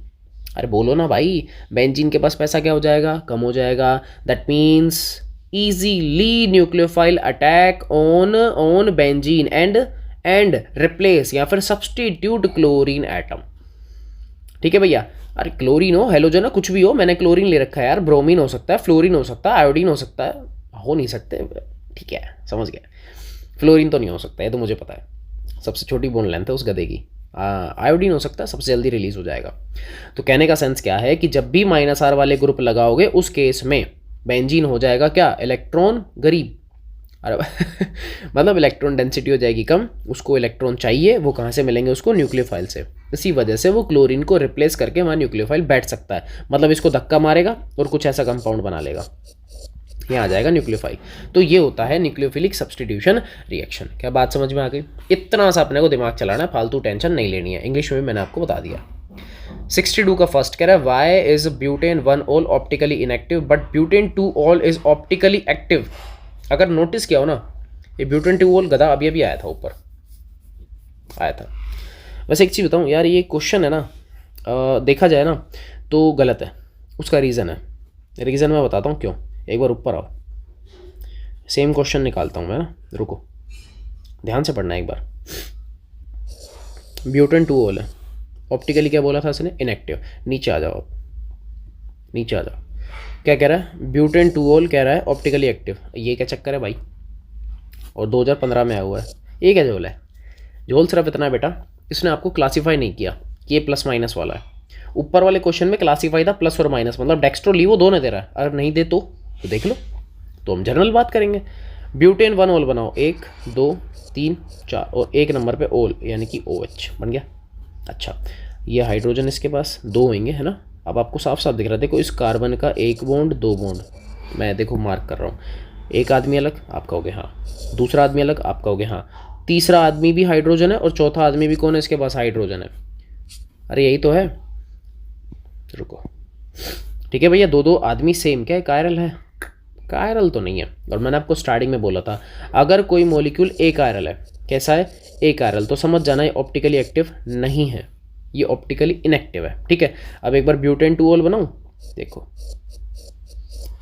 अरे बोलो ना भाई, बेंजीन के पास पैसा क्या हो जाएगा, कम हो जाएगा। That means easily nucleophile attack on benzene and replace या फिर substitute chlorine atom। ठीक है भैया। अरे क्लोरीन हो, हेलोजन हो, कुछ भी हो, मैंने क्लोरीन ले रखा है यार, ब्रोमीन हो सकता है, फ्लोरीन हो सकता है, आयोडीन हो सकता है, हो नहीं सकते, ठीक है समझ गया। फ्लोरीन तो नहीं हो सकता, ये तो मुझे पता है, सबसे छोटी बोन लेंथ है उस गधे की। आयोडीन हो सकता है, सबसे जल्दी रिलीज हो जाएगा। तो कहने का सेंस क्या है कि जब भी माइनस आर वाले ग्रुप लगाओगे उस केस में बेंजीन हो जाएगा क्या, इलेक्ट्रॉन गरीब। अरे मतलब इलेक्ट्रॉन डेंसिटी हो जाएगी कम, उसको इलेक्ट्रॉन चाहिए, वो कहाँ से मिलेंगे उसको, न्यूक्लियोफाइल से। इसी वजह से वो क्लोरीन को रिप्लेस करके वहाँ न्यूक्लियोफाइल बैठ सकता है, मतलब इसको धक्का मारेगा और कुछ ऐसा कंपाउंड बना लेगा, यहाँ आ जाएगा न्यूक्लियोफाइल। तो ये होता है न्यूक्लियोफिलिक सब्स्टिट्यूशन रिएक्शन। क्या बात समझ में आ गई? इतना सा अपने को दिमाग चलाना है, फालतू टेंशन नहीं लेनी है। इंग्लिश में भी मैंने आपको बता दिया। 62 का फर्स्ट कह रहा है Y is butane 1 ol optically inactive but butane 2 ol is optically active. अगर नोटिस किया हो ना, ये ब्यूटेन 2 ऑल गधा अभी अभी आया था, ऊपर आया था। वैसे एक चीज़ बताऊँ यार, ये क्वेश्चन है ना, देखा जाए ना तो गलत है। उसका रीज़न है, रीज़न मैं बताता हूँ क्यों। एक बार ऊपर आओ, सेम क्वेश्चन निकालता हूँ मैं ना, रुको, ध्यान से पढ़ना एक बार। ब्यूटेन 2 ऑल है, ऑप्टिकली क्या बोला था इसने, इनएक्टिव। नीचे आ जाओ, आप नीचे आ जाओ। क्या कह रहा है, ब्यूटेन 2 ऑल कह रहा है ऑप्टिकली एक्टिव। ये क्या चक्कर है भाई, और 2015 में आया हुआ है। ये क्या झोल है, झोल सिर्फ इतना है बेटा, इसने आपको क्लासीफाई नहीं किया कि ये प्लस माइनस वाला है। ऊपर वाले क्वेश्चन में क्लासीफाई था प्लस और माइनस, मतलब डेक्स्ट्रो लीवो दोनों दे रहा है, अगर नहीं दे तो देख लो, तो हम जनरल बात करेंगे। ब्यूटेन 1 ऑल बनाओ, 1 2 3 4 और एक नंबर पे ऑल यानी कि OH बन गया। अच्छा, ये हाइड्रोजन इसके पास 2 होंगे, है ना। अब आपको साफ साफ दिख रहा है, देखो इस कार्बन का 1 बॉन्ड 2 बॉन्ड, मैं देखो मार्क कर रहा हूँ। एक आदमी अलग, आप कहोगे हाँ, दूसरा आदमी अलग, आप कहोगे हाँ, तीसरा आदमी भी हाइड्रोजन है और चौथा आदमी भी कौन है, इसके पास हाइड्रोजन है। अरे यही तो है, रुको, ठीक है भैया, 2 आदमी सेम, क्या है, कायरल है? कायरल तो नहीं है। और मैंने आपको स्टार्टिंग में बोला था, अगर कोई मॉलिक्यूल ए कायरल है, कैसा है, ए कायरल, तो समझ जाना ये ऑप्टिकली एक्टिव नहीं है, ये ऑप्टिकली इनएक्टिव है। ठीक है, अब एक बार ब्यूटेन 2 ऑल बनाऊं, देखो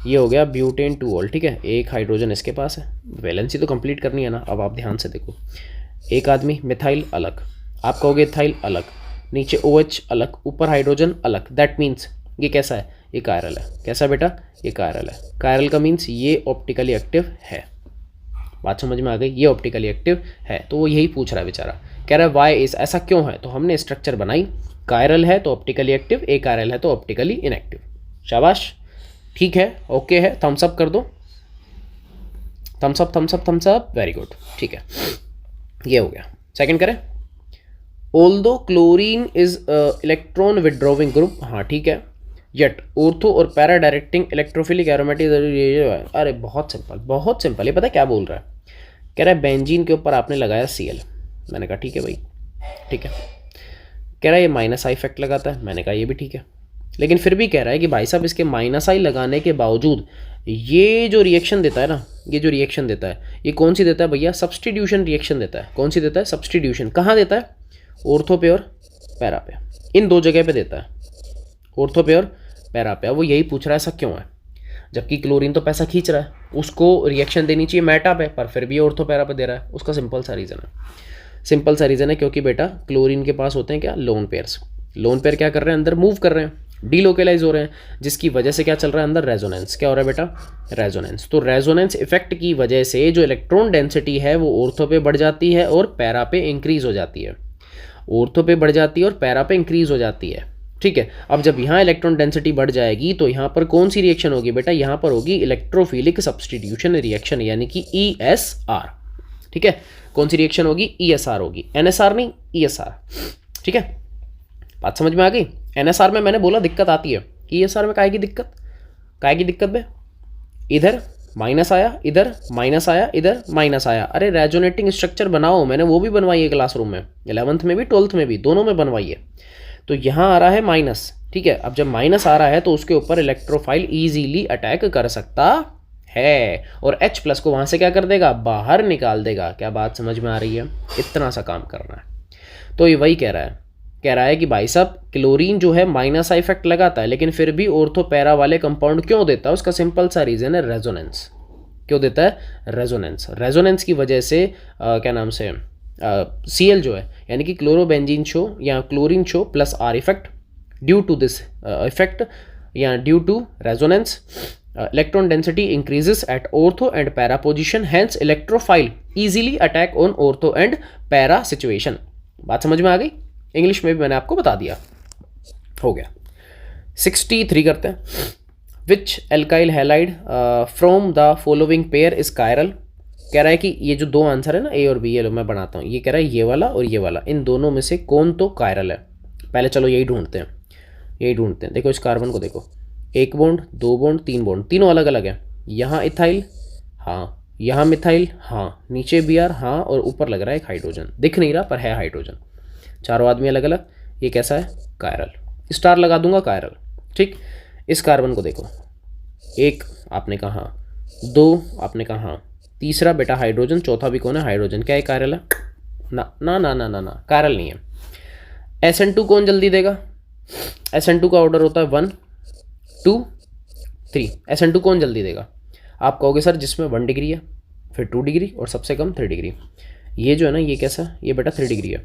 ये हो गया ब्यूटेन 2 ऑल। ठीक है, एक हाइड्रोजन इसके पास है, वैलेंसी तो कंप्लीट करनी है ना। अब आप ध्यान से देखो, एक आदमी मिथाइल अलग, आप कहोगे इथाइल अलग, नीचे OH अलग, ऊपर हाइड्रोजन अलग। दैट मीन्स ये कैसा है, ये कायरल है। कैसा बेटा, ये कायरल है। कायरल का मीन्स ये ऑप्टिकली एक्टिव है। बात समझ में आ गई, ये ऑप्टिकली एक्टिव है। तो वो यही पूछ रहा है बेचारा, कह रहा है वाई इज, ऐसा क्यों है। तो हमने स्ट्रक्चर बनाई, कायरल है तो ऑप्टिकली एक्टिव, ए कायरल है तो ऑप्टिकली इनएक्टिव। शाबाश, ठीक है, ओके है, थम्स अप कर दो, thumbs up thumbs up thumbs up, very good. ठीक है, ये हो गया। सेकंड करें, although chlorine is electron withdrawing group, हाँ ठीक है, येट ऑर्थो और पैरा डायरेक्टिंग इलेक्ट्रोफिलिक एरोमेटिक। अरे बहुत सिंपल, बहुत सिंपल। ये पता है क्या बोल रहा है, कह रहा है बेंजीन के ऊपर आपने लगाया Cl। मैंने कहा ठीक है भाई, ठीक है। कह रहा है ये माइनस आई इफेक्ट लगाता है, मैंने कहा ये भी ठीक है। लेकिन फिर भी कह रहा है कि भाई साहब इसके माइनस आई लगाने के बावजूद ये जो रिएक्शन देता है ना, ये जो रिएक्शन देता है, ये कौन सी देता है भैया, सब्स्टिट्यूशन रिएक्शन देता है। कौन सी देता है, सब्स्टिट्यूशन। कहाँ देता है, ऑर्थो पे और पैरा पे, इन 2 जगह पे देता है, ऑर्थो पे और पैरा पे। वो यही पूछ रहा है ऐसा क्यों है, जबकि क्लोरीन तो पैसा खींच रहा है, उसको रिएक्शन देनी चाहिए मेटा पे, पर फिर भी ऑर्थो पैरा पे दे रहा है। उसका सिंपल सा रीज़न है, सिंपल सा रीज़न है, क्योंकि बेटा क्लोरीन के पास होते हैं क्या, लोन पेयर्स। लोन पेयर क्या कर रहे हैं, अंदर मूव कर रहे हैं, डीलोकेलाइज हो रहे हैं, जिसकी वजह से क्या चल रहा है अंदर, रेजोनेंस। क्या हो रहा है बेटा, रेजोनेंस। तो रेजोनेंस इफेक्ट की वजह से जो इलेक्ट्रॉन डेंसिटी है वो ऑर्थो पे बढ़ जाती है और पैरा पे इंक्रीज हो जाती है, ऑर्थो पे बढ़ जाती है और पैरा पे इंक्रीज हो जाती है। ठीक है, अब जब यहाँ इलेक्ट्रॉन डेंसिटी बढ़ जाएगी तो यहाँ पर कौन सी रिएक्शन होगी बेटा, यहाँ पर होगी इलेक्ट्रोफिलिक सब्सटीट्यूशन रिएक्शन, यानी कि ESR। ठीक है, कौन सी रिएक्शन होगी, ESR होगी, NSR नहीं, ESR। ठीक है, बात समझ में आ गई। NSR में मैंने बोला दिक्कत आती है, ESR में काहे की दिक्कत, काहे की दिक्कत बे, इधर माइनस आया, इधर माइनस आया, इधर माइनस आया। अरे रेजोनेटिंग स्ट्रक्चर बनाओ, मैंने वो भी बनवाई है क्लासरूम में, 11th में भी 12th में भी, दोनों में बनवाई है। तो यहाँ आ रहा है माइनस, ठीक है, अब जब माइनस आ रहा है तो उसके ऊपर इलेक्ट्रोफाइल ईजीली अटैक कर सकता है और H+ को वहाँ से क्या कर देगा, बाहर निकाल देगा। क्या बात समझ में आ रही है, इतना सा काम करना है। तो ये वही कह रहा है कि भाई साहब क्लोरीन जो है माइनस इफेक्ट लगाता है, लेकिन फिर भी ऑर्थो पैरा वाले कंपाउंड क्यों देता है, उसका सिंपल सा रीज़न है रेजोनेंस। क्यों देता है, रेजोनेंस। रेजोनेंस की वजह से क्या नाम से Cl जो है, यानी कि क्लोरोबेंजीन शो या chlorine show plus R effect, due to this effect या due to resonance electron density increases at ortho and para position, hence electrophile easily attack on ortho and para situation. बात समझ में आ गई, English में भी मैंने आपको बता दिया, हो गया। 63 करते हैं। Which alkyl halide from the following pair is chiral. कह रहा है कि ये जो दो आंसर है ना, A और B, ये लो मैं बनाता हूँ, ये कह रहा है ये वाला और ये वाला, इन दोनों में से कौन तो कायरल है। पहले चलो यही ढूंढते हैं, देखो इस कार्बन को देखो, 1 बॉन्ड 2 बॉन्ड 3 बॉन्ड, तीनों अलग अलग है। यहाँ इथाइल, हाँ, यहाँ मिथाइल, हाँ, नीचे Br, हाँ, और ऊपर लग रहा है एक हाइड्रोजन, दिख नहीं रहा पर है हाइड्रोजन, चारों आदमी अलग अलग। ये कैसा है, कायरल, स्टार लगा दूंगा, कायरल। ठीक, इस कार्बन को देखो, 1 आपने कहा हाँ, 2 आपने कहा हाँ, तीसरा बेटा हाइड्रोजन, चौथा भी कौन है, हाइड्रोजन। क्या है, कायरल है, ना ना ना ना ना ना, कायरल नहीं है। SN2 कौन जल्दी देगा, SN2 का ऑर्डर होता है 1 2 3। SN2 कौन जल्दी देगा, आप कहोगे सर जिसमें 1 डिग्री है, फिर 2 डिग्री और सबसे कम 3 डिग्री। ये जो है ना, ये कैसा, ये बेटा 3 डिग्री है,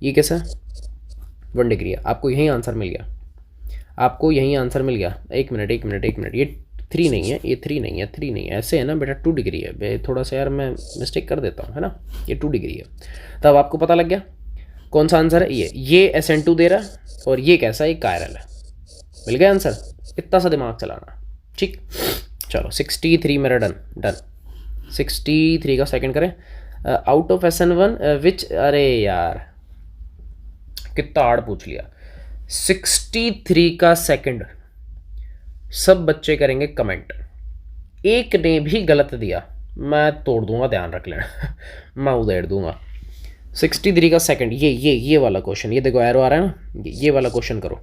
ये कैसा 1 डिग्री है। आपको यही आंसर मिल गया, आपको यही आंसर मिल गया। एक मिनट, ये 3 नहीं है, ये 3 नहीं है, 3 नहीं है, ऐसे है ना बेटा, 2 डिग्री है। थोड़ा सा यार मैं मिस्टेक कर देता हूँ, है ना, ये 2 डिग्री है। तब आपको पता लग गया कौन सा आंसर है, ये SN2 दे रहा है और ये कैसा, एक कायरल है। मिल गया आंसर, इतना सा दिमाग चलाना। ठीक, चलो 63 मेरा डन। 63 का सेकंड करें। आउट ऑफ SN1 विच, अरे यार कितना हार्ड पूछ लिया। 63 का सेकंड सब बच्चे करेंगे कमेंट, एक ने भी गलत दिया मैं तोड़ दूंगा, ध्यान रख लेना मैं उधेड़ दूंगा। 63 का सेकंड, ये वाला क्वेश्चन, ये देखो एरो आ रहा है ना, ये वाला क्वेश्चन करो।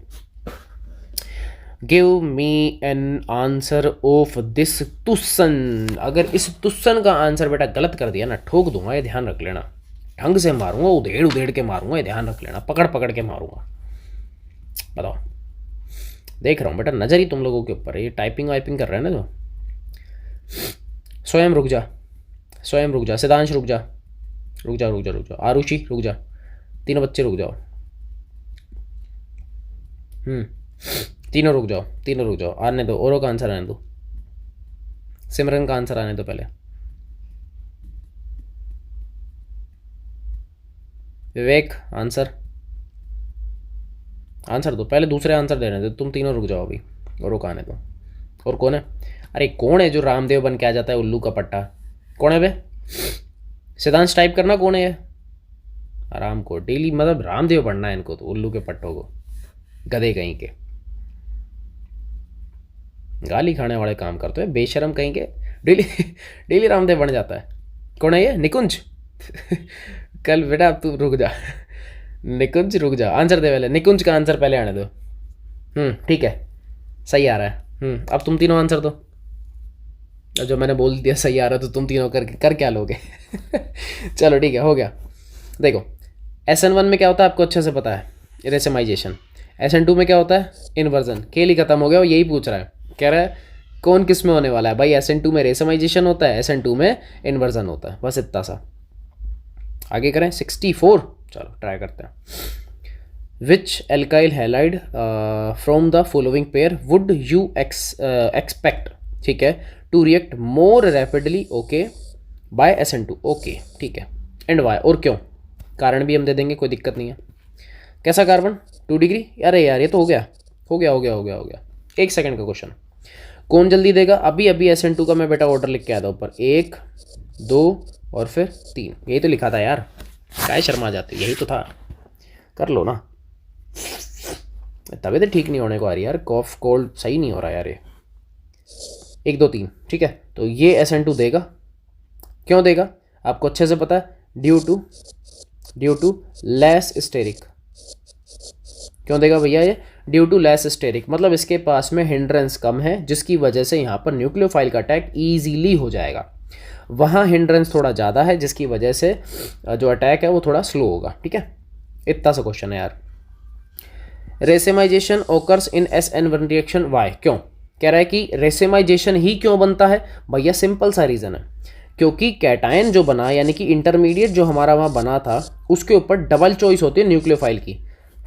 Give me an answer of this question. अगर इस तुस्सन का आंसर बेटा गलत कर दिया ना, ठोक दूंगा, ये ध्यान रख लेना, ढंग से मारूंगा, उधेड़ के मारूंगा, ये ध्यान रख लेना, पकड़ के मारूंगा। बताओ, देख रहा हूँ बेटा, नज़र ही तुम लोगों के ऊपर है, ये टाइपिंग वाइपिंग कर रहे हैं ना जो। स्वयं रुक जा, सिद्धांश रुक जा, आरुषि रुक जा, तीनों बच्चे रुक जाओ, तीनों रुक जाओ, आने दो, औरों का आंसर आने दो, सिमरन का आंसर आने दो पहले। विवेक आंसर दो पहले, दूसरे आंसर देने दो, तुम तीनों रुक जाओ अभी, औरों का आने दो। और कौन है, अरे कौन है जो रामदेव बन के आ जाता है, उल्लू का पट्टा, कौन है बे, सिद्धांश टाइप करना, कौन है ये, आराम को डेली, मतलब रामदेव बनना है इनको तो, उल्लू के पट्टों को, गधे कहीं के, गाली खाने वाले काम करते हैं, बेशरम कहीं के, डेली रामदेव बन जाता है। कौन है ये, निकुंज कल बेटा अब तू रुक जा, निकुंज रुक जा, आंसर दे पहले, निकुंज का आंसर पहले आने दो। ठीक है, सही आ रहा है। अब तुम तीनों आंसर दो, जो मैंने बोल दिया सही आ रहा है तो तुम तीनों कर क्या लोगे चलो ठीक है, हो गया। देखो SN1 में क्या होता है आपको अच्छे से पता है, रेसेमाइजेशन। SN2 में क्या होता है, इन्वर्जन। खेल ही खत्म हो गया, वो यही पूछ रहा है, कह रहा है कौन किस में होने वाला है भाई। SN2 में रेसेमाइजेशन होता है, SN2 में इन्वर्जन होता है, बस इतना सा। आगे करें 64, चलो ट्राई करते हैं। Which alkyl halide from the following pair would you expect, ठीक है, to react more rapidly, okay, by SN2, okay, ठीक है, एंड वाई, और क्यों, कारण भी हम दे देंगे, कोई दिक्कत नहीं है। कैसा कार्बन 2 डिग्री, अरे यार ये तो हो गया हो गया हो गया हो गया हो गया। 1 सेकंड का क्वेश्चन, कौन जल्दी देगा? अभी अभी SN2 का मैं बेटा ऑर्डर लिख के आया था ऊपर, 1 2 और फिर 3, यही तो लिखा था यार, काय शर्मा जाती, यही तो था, कर लो ना। तबीयत ठीक नहीं होने को आ रही यार, कॉफ कोल्ड सही नहीं हो रहा यार ये। 1 2 3, ठीक है, तो ये SN2 देगा, क्यों देगा आपको अच्छे से पता है, ड्यू टू लेस स्टेरिक। क्यों देगा भैया ये? ड्यू टू लेस स्टेरिक, मतलब इसके पास में हिंड्रेंस कम है, जिसकी वजह से यहाँ पर न्यूक्लियोफाइल का अटैक ईजीली हो जाएगा। वहाँ हिंड्रेंस थोड़ा ज़्यादा है, जिसकी वजह से जो अटैक है वो थोड़ा स्लो होगा, ठीक है। इतना सा क्वेश्चन है यार। रेसेमाइजेशन ओकर्स इन SN1 रिएक्शन, वाई, क्यों? कह रहा है कि रेसेमाइजेशन ही क्यों बनता है भैया, सिंपल सा रीज़न है, क्योंकि कैटायन जो बना, यानी कि इंटरमीडिएट जो हमारा वहाँ बना था, उसके ऊपर डबल चॉइस होती है न्यूक्लियोफाइल की,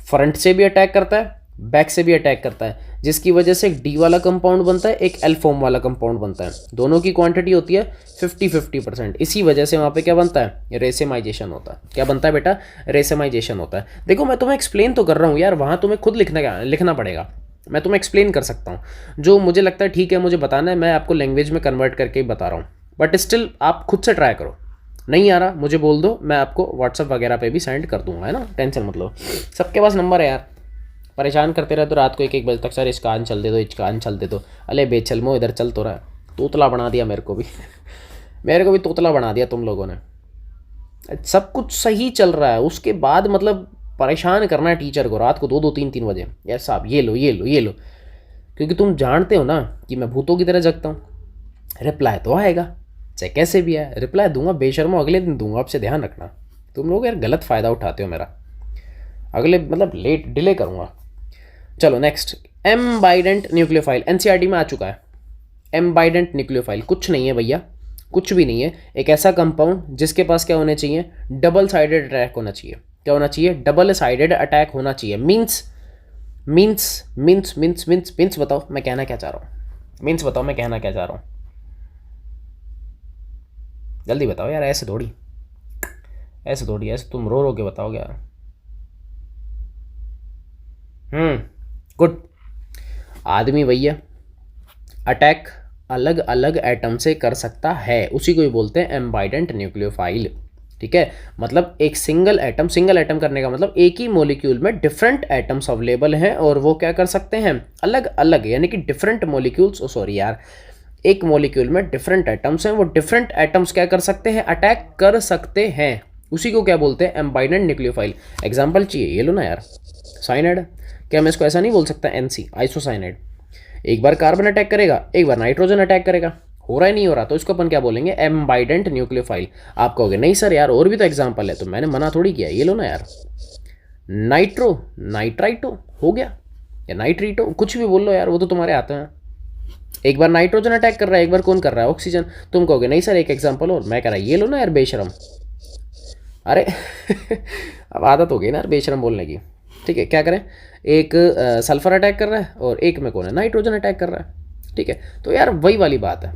फ्रंट से भी अटैक करता है, बैक से भी अटैक करता है, जिसकी वजह से एक D वाला कंपाउंड बनता है, एक L फॉर्म वाला कंपाउंड बनता है, दोनों की क्वांटिटी होती है 50-50%। इसी वजह से वहाँ पे क्या बनता है? रेसेमाइजेशन होता है। क्या बनता है बेटा? रेसेमाइजेशन होता है। देखो मैं तुम्हें एक्सप्लेन तो कर रहा हूँ यार, वहाँ तुम्हें खुद लिखना पड़ेगा, मैं तुम्हें एक्सप्लेन कर सकता हूँ, जो मुझे लगता है ठीक है मुझे बताना है, मैं आपको लैंग्वेज में कन्वर्ट करके ही बता रहा हूँ, बट स्टिल आप खुद से ट्राई करो। नहीं आ रहा मुझे बोल दो, मैं आपको व्हाट्सअप वगैरह पे भी सेंड कर दूंगा, है ना, टेंशन मत लो। सबके पास नंबर है यार, परेशान करते रहे तो रात को 1-1 बजे तक, सर इसकान चल दे दो, इचकान चल दे दो, अले बेचल मो इधर चल तो रहा है, तोतला बना दिया मेरे को भी मेरे को भी तोतला बना दिया तुम लोगों ने। सब कुछ सही चल रहा है, उसके बाद मतलब परेशान करना है टीचर को रात को 2-2 3-3 बजे, यार साहब ये लो ये लो ये लो, क्योंकि तुम जानते हो ना कि मैं भूतों की तरह जगता हूँ। रिप्लाई तो आएगा चाहे कैसे भी आए, रिप्लाई दूंगा बेशर्मो, अगले दिन दूंगा, आपसे ध्यान रखना। तुम लोग यार गलत फ़ायदा उठाते हो मेरा, अगले मतलब लेट डिले करूँगा। चलो नेक्स्ट, एम्बाइडेंट न्यूक्लियोफाइल NCERT में आ चुका है। एम्बाइडेंट न्यूक्लियोफाइल कुछ नहीं है भैया, कुछ भी नहीं है, एक ऐसा कंपाउंड जिसके पास क्या होने चाहिए? डबल साइडेड अटैक होना चाहिए। क्या होना चाहिए? डबल साइडेड अटैक होना चाहिए। मीन्स बताओ मैं कहना क्या चाह रहा हूँ, मीन्स बताओ मैं कहना क्या चाह रहा हूँ, जल्दी बताओ यार, ऐसे थोड़ी ऐसे तुम रो के बताओगे यार। गुड। आदमी भैया अटैक अलग अलग एटम से कर सकता है, उसी को ही बोलते हैं एम्बाइडेंट न्यूक्लियोफाइल, ठीक है। मतलब एक सिंगल एटम करने का मतलब एक ही मॉलिक्यूल में डिफरेंट एटम्स अवेलेबल हैं, और वो क्या कर सकते हैं? अलग अलग, यानी कि डिफरेंट मॉलिक्यूल्स, सॉरी यार, एक मॉलिक्यूल में डिफरेंट एटम्स हैं, वो डिफरेंट एटम्स क्या कर सकते हैं? अटैक कर सकते हैं, उसी को क्या बोलते हैं? एम्बाइडेंट न्यूक्लियोफाइल। एग्जाम्पल चाहिए? ये लो ना यार, साइनाइड। क्या मैं इसको ऐसा नहीं बोल सकता? NC आइसोसाइनाइड, एक बार कार्बन अटैक करेगा, एक बार नाइट्रोजन अटैक करेगा, हो रहा है नहीं हो रहा, तो इसको अपन क्या बोलेंगे? एम्बाइडेंट न्यूक्लियोफाइल। आप कहोगे नहीं सर यार और भी तो एग्जाम्पल है, तो मैंने मना थोड़ी किया। ये लो ना यार, नाइट्राइटो हो गया, या नाइट्रीटो, कुछ भी बोल लो यार, वो तो तुम्हारे आते हैं। एक बार नाइट्रोजन अटैक कर रहा है, एक बार कौन कर रहा है? ऑक्सीजन। तुम कहोगे नहीं सर एक एग्जाम्पल और, मैं कह रहा ये लो ना यार बेशरम, अरे अब आदत हो गई ना यार बेशरम बोलने की, ठीक है। क्या करें? एक सल्फर अटैक कर रहा है और एक में कौन है? नाइट्रोजन अटैक कर रहा है, ठीक है। तो यार वही वाली बात है,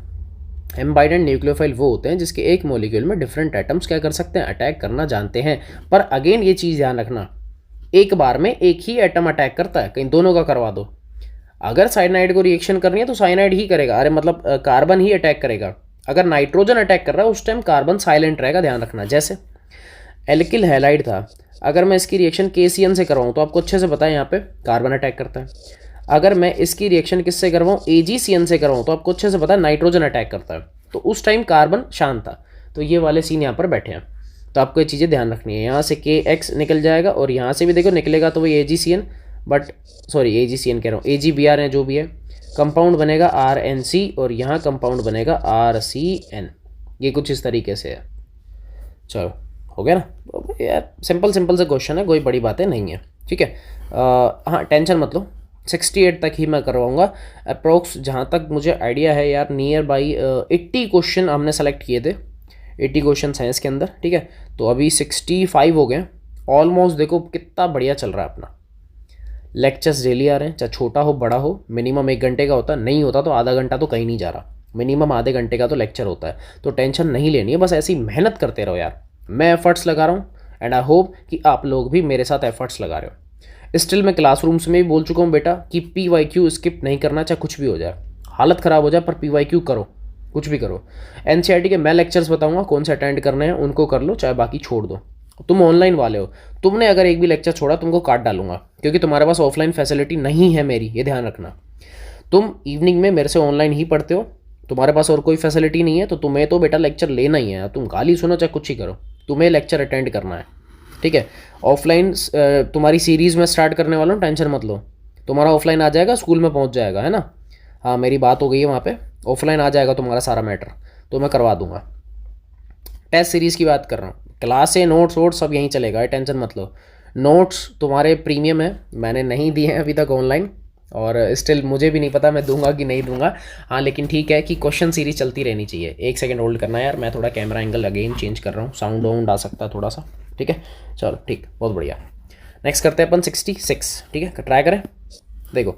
एम्बाइडेंट न्यूक्लियोफाइल वो होते हैं जिसके एक मॉलिक्यूल में डिफरेंट एटम्स क्या कर सकते हैं? अटैक करना जानते हैं। पर अगेन ये चीज़ ध्यान रखना, एक बार में एक ही एटम अटैक करता है, कहीं दोनों का करवा दो। अगर साइनाइड को रिएक्शन करनी है तो साइनाइड ही करेगा, अरे मतलब कार्बन ही अटैक करेगा। अगर नाइट्रोजन अटैक कर रहा है उस टाइम कार्बन साइलेंट रहेगा, ध्यान रखना। जैसे एल्किल हैलाइड था, अगर मैं इसकी रिएक्शन KCN से करवाऊँ तो आपको अच्छे से पता है यहाँ पे कार्बन अटैक करता है। अगर मैं इसकी रिएक्शन किससे करवाऊँ? AgCN से करवाऊँ तो आपको अच्छे से पता है नाइट्रोजन अटैक करता है, तो उस टाइम कार्बन शांत था। तो ये वाले सीन यहाँ पर बैठे हैं, तो आपको ये चीज़ें ध्यान रखनी है। यहाँ से KX निकल जाएगा और यहाँ से भी देखो निकलेगा, तो वही AgCN, बट सॉरी AgCN कह रहा हूँ, AgBr है जो भी है, कंपाउंड बनेगा RNC और यहाँ कंपाउंड बनेगा RCN। ये कुछ इस तरीके से है। चलो हो गया ना यार, सिंपल से क्वेश्चन है, कोई बड़ी बातें नहीं है, ठीक है। हाँ टेंशन मत लो, 68 तक ही मैं करवाऊँगा अप्रोक्स, जहाँ तक मुझे आइडिया है यार। नियर बाई 80 क्वेश्चन हमने सेलेक्ट किए थे, 80 क्वेश्चन हैं इसके अंदर, ठीक है। तो अभी 65 हो गए ऑलमोस्ट। देखो कितना बढ़िया चल रहा है अपना। लेक्चर्स डेली आ रहे हैं, चाहे छोटा हो बड़ा हो। मिनिमम 1 घंटे का होता है, नहीं होता तो आधा घंटा तो कहीं नहीं जा रहा। मिनिमम आधे घंटे का तो लेक्चर होता है, तो टेंशन नहीं लेनी है, बस ऐसी मेहनत करते रहो यार। मैं एफर्ट्स लगा रहा हूँ एंड आई होप कि आप लोग भी मेरे साथ एफर्ट्स लगा रहे हो। स्टिल मैं क्लासरूम्स में भी बोल चुका हूँ बेटा कि PYQ स्किप नहीं करना, चाहे कुछ भी हो जाए, हालत ख़राब हो जाए, पर PYQ करो, कुछ भी करो। NCERT के मैं लेक्चर्स बताऊँगा कौन से अटेंड करने हैं, उनको कर लो, चाहे बाकी छोड़ दो। तुम ऑनलाइन वाले हो, तुमने अगर एक भी लेक्चर छोड़ा तुमको काट डालूंगा, क्योंकि तुम्हारे पास ऑफलाइन फैसिलिटी नहीं है मेरी, ये ध्यान रखना। तुम इवनिंग में मेरे से ऑनलाइन ही पढ़ते हो, तुम्हारे पास और कोई फैसिलिटी नहीं है, तो तुम्हें तो बेटा लेक्चर लेना ही है। तुम गाली सुनो चाहे कुछ ही करो, तुम्हें लेक्चर अटेंड करना है, ठीक है। ऑफलाइन तुम्हारी सीरीज़ में स्टार्ट करने वाला हूँ, टेंशन मत लो। तुम्हारा ऑफलाइन आ जाएगा, स्कूल में पहुँच जाएगा, है ना। हाँ मेरी बात हो गई है वहाँ पे, ऑफलाइन आ जाएगा तुम्हारा सारा मैटर, तो मैं करवा दूंगा। टेस्ट सीरीज़ की बात कर रहा हूँ, क्लासें नोट्स वोट्स सब यहीं चलेगा, टेंशन मत लो। नोट्स तुम्हारे प्रीमियम है, मैंने नहीं दिए हैं अभी तक ऑनलाइन, और स्टिल मुझे भी नहीं पता मैं दूंगा कि नहीं दूंगा। हाँ लेकिन ठीक है कि क्वेश्चन सीरीज चलती रहनी चाहिए। 1 सेकंड होल्ड करना है यार, मैं थोड़ा कैमरा एंगल अगेन चेंज कर रहा हूँ, साउंड वाउंड आ सकता है थोड़ा सा, ठीक है। चलो ठीक, बहुत बढ़िया। नेक्स्ट करते हैं अपन 66, ठीक है, ट्राई करें। देखो,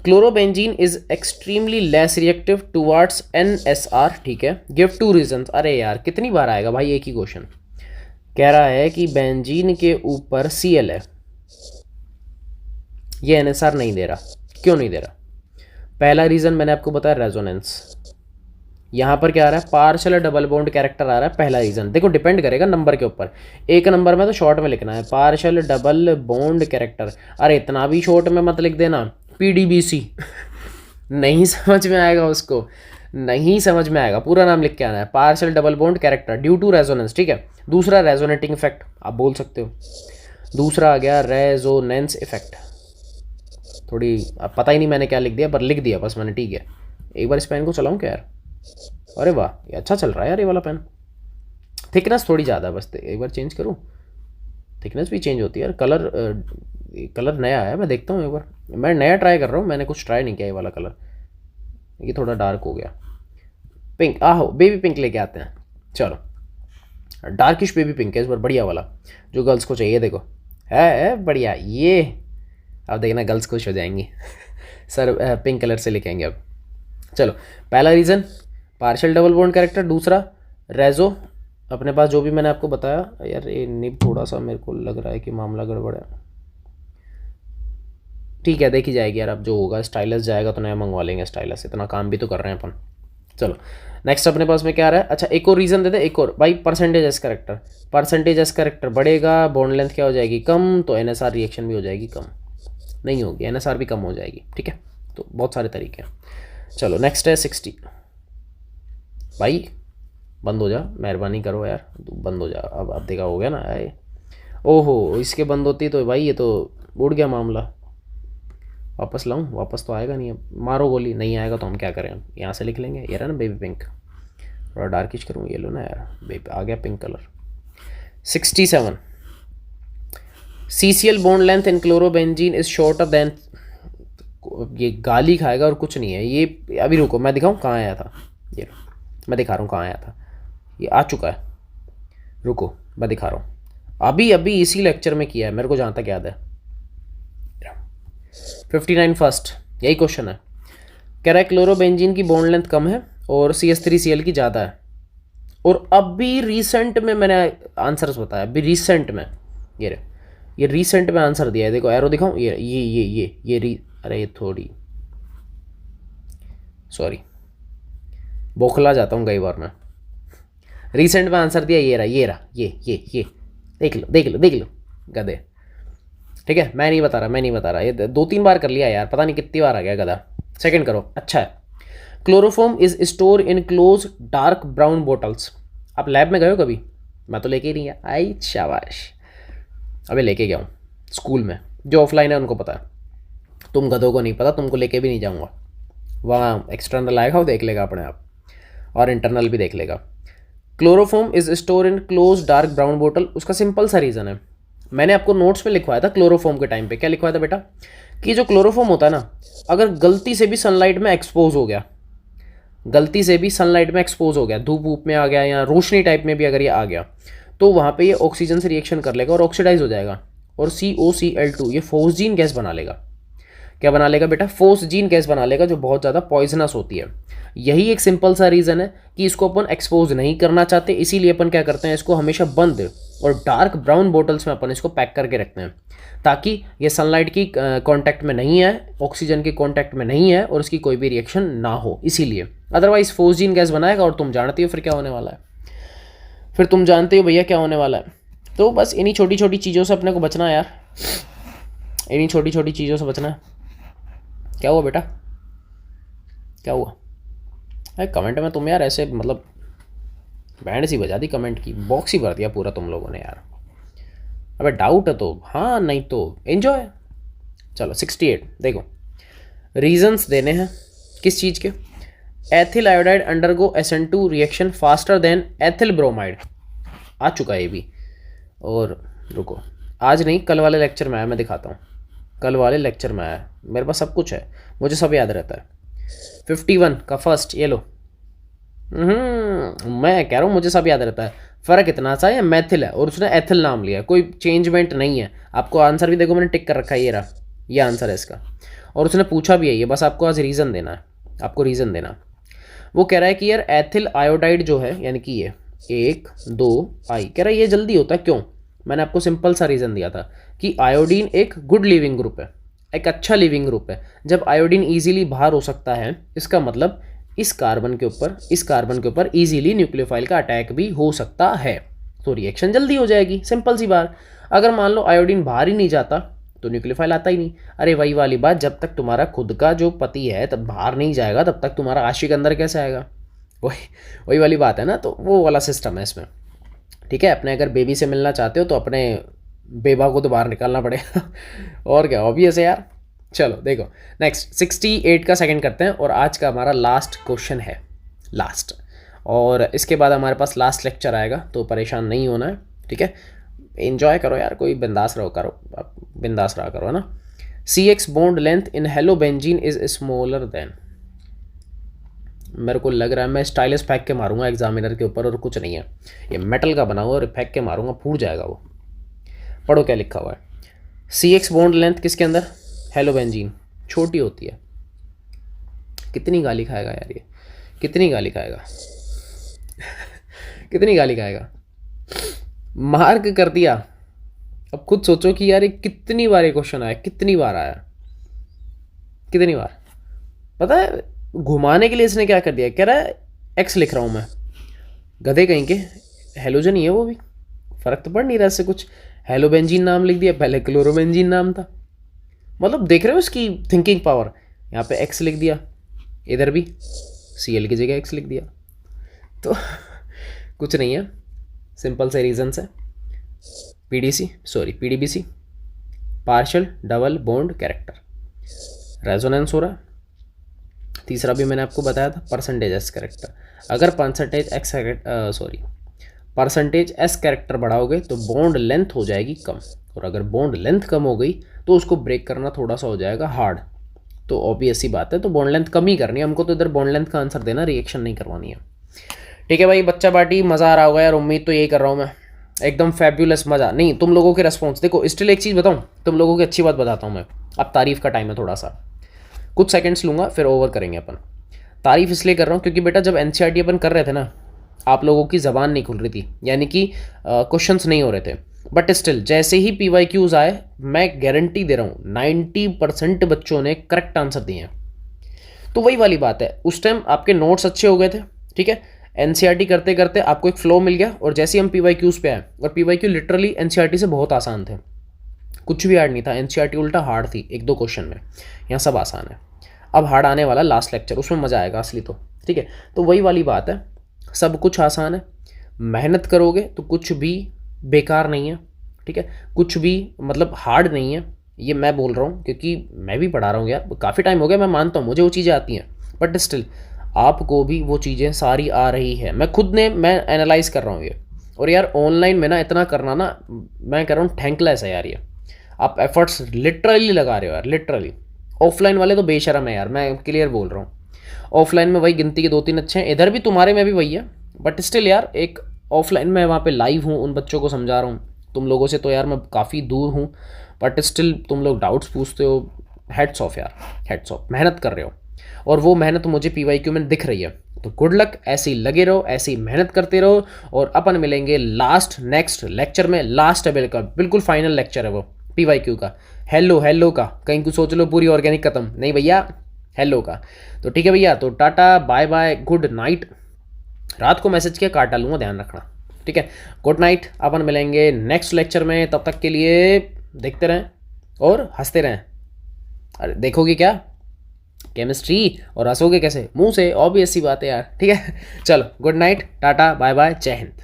chlorobenzene is extremely less reactive towards NSR, ठीक है, गिव 2 रीजंस। अरे यार कितनी बार आएगा भाई एक ही क्वेश्चन। कह रहा है कि बेंजीन के ऊपर Cl है, ये NSR नहीं दे रहा। क्यों नहीं दे रहा? पहला रीज़न मैंने आपको बताया, रेजोनेंस। यहाँ पर क्या आ रहा है, पार्शियल डबल बॉन्ड कैरेक्टर आ रहा है, पहला रीज़न। देखो डिपेंड करेगा नंबर के ऊपर, एक नंबर में तो शॉर्ट में लिखना है पार्शियल डबल बॉन्ड कैरेक्टर। अरे इतना भी शॉर्ट में मत लिख देना PDBC नहीं समझ में आएगा उसको, नहीं समझ में आएगा। पूरा नाम लिख के आना है, partial double bond character due to resonance, ठीक है। दूसरा रेजोनेटिंग इफेक्ट आप बोल सकते हो, दूसरा आ गया रेजोनेंस इफेक्ट। थोड़ी अब पता ही नहीं मैंने क्या लिख दिया, पर लिख दिया बस मैंने, ठीक है। एक बार इस पेन को चलाऊं क्या यार? अरे वाह ये अच्छा चल रहा है यार ये वाला पेन। थिकनेस थोड़ी ज़्यादा है बस, एक बार चेंज करूं, थिकनेस भी चेंज होती है यार। कलर नया है, मैं देखता हूँ एक बार, मैं नया ट्राई कर रहा हूँ, मैंने कुछ ट्राई नहीं किया ये वाला कलर। ये थोड़ा डार्क हो गया, पिंक, आहो बेबी पिंक लेके आते हैं। चलो डार्किश बेबी पिंक है इस बार, बढ़िया वाला जो गर्ल्स को चाहिए। देखो है बढ़िया ये, अब देखना गर्ल्स खुश हो जाएंगी सर पिंक कलर से लिखेंगे अब। चलो पहला reason partial double bond character, दूसरा रेजो। अपने पास जो भी मैंने आपको बताया यार, ये निब थोड़ा सा मेरे को लग रहा है कि मामला गड़बड़ है। ठीक है देखी जाएगी यार, अब जो होगा। स्टाइलस जाएगा तो नया मंगवा लेंगे स्टाइलस, इतना काम भी तो कर रहे हैं अपन। चलो नेक्स्ट अपने पास में क्या आ रहा है, अच्छा एक और रीज़न दे दे, एक और भाई, percentage S character. Percentage S character बढ़ेगा, बॉन्ड लेंथ क्या हो जाएगी कम, तो NSR रिएक्शन भी हो जाएगी कम, नहीं होगी NSR भी कम हो जाएगी, ठीक है। तो बहुत सारे तरीके हैं। चलो नेक्स्ट है 60। भाई बंद हो जा, मेहरबानी करो यार, बंद हो जा। अब देखा हो गया ना, आए ओहो इसके बंद होती तो भाई ये तो उड़ गया मामला। वापस लाऊं, वापस तो आएगा नहीं, अब मारो गोली, नहीं आएगा तो हम क्या करें, यहाँ से लिख लेंगे। ये रहा ना बेबी पिंक, थोड़ा डार्किश करूँ, ये लो ना यार, बेबी आ गया pink colour. 67 CCl bond length in chlorobenzene is shorter than, ये गाली खाएगा और कुछ नहीं है ये। अभी रुको मैं दिखाऊं कहाँ आया था, ये मैं दिखा रहा हूँ कहाँ आया था, ये आ चुका है, रुको मैं दिखा रहा हूँ। अभी अभी इसी लेक्चर में किया है मेरे को जहाँ तक याद है। 59 फर्स्ट यही क्वेश्चन है, कह रहा है क्लोरोबेंजीन की बॉन्ड लेंथ कम है और CH3Cl की ज़्यादा है। और अभी रिसेंट में मैंने आंसर्स बताया, अभी रिसेंट में ये रिसेंट में आंसर दिया है। देखो एरो दिखाऊं, ये अरे ये थोड़ी सॉरी बौखला जाता हूँ कई बार मैं। रिसेंट में आंसर दिया, ये रहा ये देख लो गधे, ठीक है। मैं नहीं बता रहा, ये 2-3 बार कर लिया यार, पता नहीं कितनी बार आ गया गधा। सेकंड करो, अच्छा है। Chloroform is store in close dark brown bottles. आप लैब में गए हो कभी? मैं तो लेके ही नहीं गया। आई शाबाश, अबे लेके गया हूँ स्कूल में, जो ऑफलाइन है उनको पता है, तुम गधों को नहीं पता, तुमको लेके भी नहीं जाऊँगा। वहाँ एक्सटर्नल आएगा वो देख लेगा अपने आप, और इंटरनल भी देख लेगा। Chloroform is store in close dark brown bottle, उसका सिंपल सा रीज़न है, मैंने आपको नोट्स में लिखवाया था क्लोरोफॉर्म के टाइम पे। क्या लिखवाया था बेटा, कि जो क्लोरोफॉर्म होता है ना, अगर गलती से भी सनलाइट में एक्सपोज हो गया गलती से भी सनलाइट में एक्सपोज हो गया, धूप वूप में आ गया या रोशनी टाइप में भी अगर ये आ गया, तो वहाँ पे ये ऑक्सीजन से रिएक्शन कर लेगा और ऑक्सीडाइज हो जाएगा और COCl2 ये फोस्जीन गैस बना लेगा। क्या बना लेगा बेटा? फोस्जीन गैस बना लेगा, जो बहुत ज़्यादा पॉइजनस होती है। यही एक सिंपल सा रीज़न है कि इसको अपन एक्सपोज नहीं करना चाहते, इसीलिए अपन क्या करते हैं, इसको हमेशा बंद और डार्क ब्राउन बोटल्स में अपन इसको पैक करके रखते हैं, ताकि ये सनलाइट की कांटेक्ट में नहीं है, ऑक्सीजन के कांटेक्ट में नहीं है और इसकी कोई भी रिएक्शन ना हो, इसीलिए। अदरवाइज फोस्जीन गैस बनाएगा और तुम जानते हो फिर क्या होने वाला है, फिर तुम जानते हो भैया क्या होने वाला है। तो बस इन्हीं छोटी छोटी चीज़ों से अपने को बचना है यार, इन्हीं छोटी छोटी चीज़ों से बचना है। क्या हुआ बेटा, क्या हुआ? अरे कमेंट में तुम यार ऐसे मतलब बैंड सी बजा दी, कमेंट की बॉक्स ही भर दिया पूरा तुम लोगों ने यार। अबे डाउट है तो हाँ, नहीं तो एंजॉय। चलो 68 देखो, रीजंस देने हैं किस चीज़ के। Ethyl iodide undergo SN2 reaction faster than ethyl bromide, आ चुका है ये भी। और रुको, आज नहीं कल वाले लेक्चर में आया, मैं दिखाता हूँ, कल वाले लेक्चर में आया, मेरे पास सब कुछ है, मुझे सब याद रहता है। 51 का फर्स्ट ये लो, मैं कह रहा हूँ मुझे सब याद रहता है। फ़र्क इतना सा है, मैथिल है और उसने एथिल नाम लिया, कोई चेंजमेंट नहीं है। आपको आंसर भी देखो मैंने टिक कर रखा है, ये रहा, ये आंसर है इसका। और उसने पूछा भी है ये, बस आपको आज रीज़न देना है, आपको रीज़न देना। वो कह रहा है कि यार एथिल आयोडाइड जो है, यानी कि ये 1 2 आई, कह रहा है ये जल्दी होता है, क्यों? मैंने आपको सिंपल सा रीज़न दिया था कि आयोडीन एक गुड लिविंग ग्रुप है, एक अच्छा लिविंग ग्रुप है। जब आयोडीन ईजिली बाहर हो सकता है, इसका मतलब इस कार्बन के ऊपर ईजिली न्यूक्लियोफाइल का अटैक भी हो सकता है, तो रिएक्शन जल्दी हो जाएगी, सिंपल सी बात। अगर मान लो आयोडीन बाहर ही नहीं जाता तो न्यूक्लियोफाइल आता ही नहीं। अरे वही वाली बात, जब तक तुम्हारा खुद का जो पति है तब बाहर नहीं जाएगा, तब तक तुम्हारा आशिक अंदर कैसे आएगा? वही वाली बात है ना, तो वो वाला सिस्टम है इसमें। ठीक है, अपने अगर बेबी से मिलना चाहते हो तो अपने बेबा को तो बाहर निकालना पड़ेगा और क्या, ऑब्वियस है यार। चलो देखो नेक्स्ट 68 का सेकंड करते हैं और आज का हमारा लास्ट क्वेश्चन है, लास्ट। और इसके बाद हमारे पास लास्ट लेक्चर आएगा, तो परेशान नहीं होना है, ठीक है? एंजॉय करो यार, कोई बिंदास रहो, करो आप, बिंदास रहा करो, है ना। CX bond length in halobenzene is smaller than, मेरे को लग रहा है मैं स्टाइलिश फेंक के मारूंगा एग्जामिनर के ऊपर और कुछ नहीं है, ये मेटल का बना हुआ और फेंक के मारूंगा, फूट जाएगा वो। पढ़ो क्या लिखा हुआ है। CX बॉन्ड लेंथ किसके अंदर? हेलोबेंजीन, छोटी होती है। कितनी गाली खाएगा यार ये, कितनी गाली खाएगा कितनी गाली खाएगा। मार्क कर दिया। अब खुद सोचो कि यार ये कितनी बार ये क्वेश्चन आया, कितनी बार आया, कितनी बार। पता है घुमाने के लिए इसने क्या कर दिया, कह रहा है एक्स लिख रहा हूँ मैं, गधे कहीं के, हेलोजन ही है वो भी, फ़र्क तो पड़ नहीं रहा इससे कुछ। हेलोबेंजीन नाम लिख दिया, पहले क्लोरोबेंजीन नाम था। मतलब देख रहे हो इसकी थिंकिंग पावर, यहाँ पे एक्स लिख दिया, इधर भी Cl की जगह एक्स लिख दिया, तो कुछ नहीं है, सिंपल से रीजन है। PDBC partial double bond character, resonance हो रहा है। तीसरा भी मैंने आपको बताया था, परसेंटेज एस कैरेक्टर। अगर परसेंटेज एस कैरेक्टर बढ़ाओगे तो बॉन्ड लेंथ हो जाएगी कम, और अगर बॉन्ड लेंथ कम हो गई तो उसको ब्रेक करना थोड़ा सा हो जाएगा हार्ड। तो ऑब्वियस सी बात है, तो बॉन्ड लेंथ कम ही करनी है हमको, तो इधर बॉन्ड लेंथ का आंसर देना, रिएक्शन नहीं करवानी है। ठीक है भाई, बच्चा पार्टी मज़ा आ रहा होगा यार, उम्मीद तो यही कर रहा हूँ मैं, एकदम फैब्यूलस मज़ा। नहीं, तुम लोगों के रिस्पॉन्स देखो, स्टिल एक चीज़ बताऊँ, तुम लोगों की अच्छी बात बताता हूँ मैं। अब तारीफ़ का टाइम है, थोड़ा सा कुछ सेकंड्स लूँगा फिर ओवर करेंगे अपन। तारीफ़ इसलिए कर रहा हूँ क्योंकि बेटा जब NCERT अपन कर रहे थे ना, आप लोगों की ज़बान नहीं खुल रही थी, यानी कि क्वेश्चंस नहीं हो रहे थे, बट स्टिल जैसे ही PYQs आए, मैं गारंटी दे रहा हूँ 90% बच्चों ने करेक्ट आंसर दिए हैं। तो वही वाली बात है, उस टाइम आपके नोट्स अच्छे हो गए थे, ठीक है, NCERT करते करते आपको एक फ्लो मिल गया, और जैसे ही हम PYQs पे आए, और PYQ लिटरली NCERT से बहुत आसान थे, कुछ भी हार्ड नहीं था, NCERT उल्टा हार्ड थी 1-2 क्वेश्चन में, यहाँ सब आसान है। अब हार्ड आने वाला लास्ट लेक्चर, उसमें मज़ा आएगा असली तो, ठीक है। तो वही वाली बात है, सब कुछ आसान है, मेहनत करोगे तो कुछ भी बेकार नहीं है, ठीक है, कुछ भी मतलब हार्ड नहीं है, ये मैं बोल रहा हूँ क्योंकि मैं भी पढ़ा रहा हूँ यार, काफ़ी टाइम हो गया, मैं मानता हूँ मुझे वो चीज़ें आती हैं, बट स्टिल आपको भी वो चीज़ें सारी आ रही है। मैं एनालाइज कर रहा हूँ ये, और यार ऑनलाइन में ना इतना करना ना, मैं कह रहा हूँ थैंकलेस है यार, ये आप एफर्ट्स लिटरली लगा रहे हो यार, लिटरली। ऑफलाइन वाले तो बेशरम है यार, मैं क्लियर बोल रहा हूँ। ऑफलाइन में वही गिनती के 2-3 अच्छे हैं, इधर भी तुम्हारे में भी वही है, बट स्टिल यार एक ऑफलाइन में वहाँ पे लाइव हूँ, उन बच्चों को समझा रहा हूँ। तुम लोगों से तो यार मैं काफ़ी दूर हूँ, बट स्टिल तुम लोग डाउट्स पूछते हो। हेड्स ऑफ यार, हेड्स ऑफ, मेहनत कर रहे हो और वो मेहनत मुझे PYQ में दिख रही है। तो गुड लक, ऐसे ही लगे रहो, ऐसे ही मेहनत करते रहो और अपन मिलेंगे लास्ट नेक्स्ट लेक्चर में। लास्ट है बिल्कुल फाइनल लेक्चर है वो PYQ का। हेलो हेलो का कहीं कुछ सोच लो पूरी ऑर्गेनिक खत्म नहीं भैया, हेलो का। तो ठीक है भैया, तो tata bye bye good night. रात को मैसेज किया काट डालूंगा, ध्यान रखना, ठीक है। गुड नाइट, अपन मिलेंगे नेक्स्ट लेक्चर में, तब तक के लिए देखते रहें और हंसते रहें। अरे देखोगे क्या केमिस्ट्री और हंसोगे कैसे, मुंह से, ऑब्वियस सी बात है यार, ठीक है। चलो good night, tata bye bye, जय हिंद।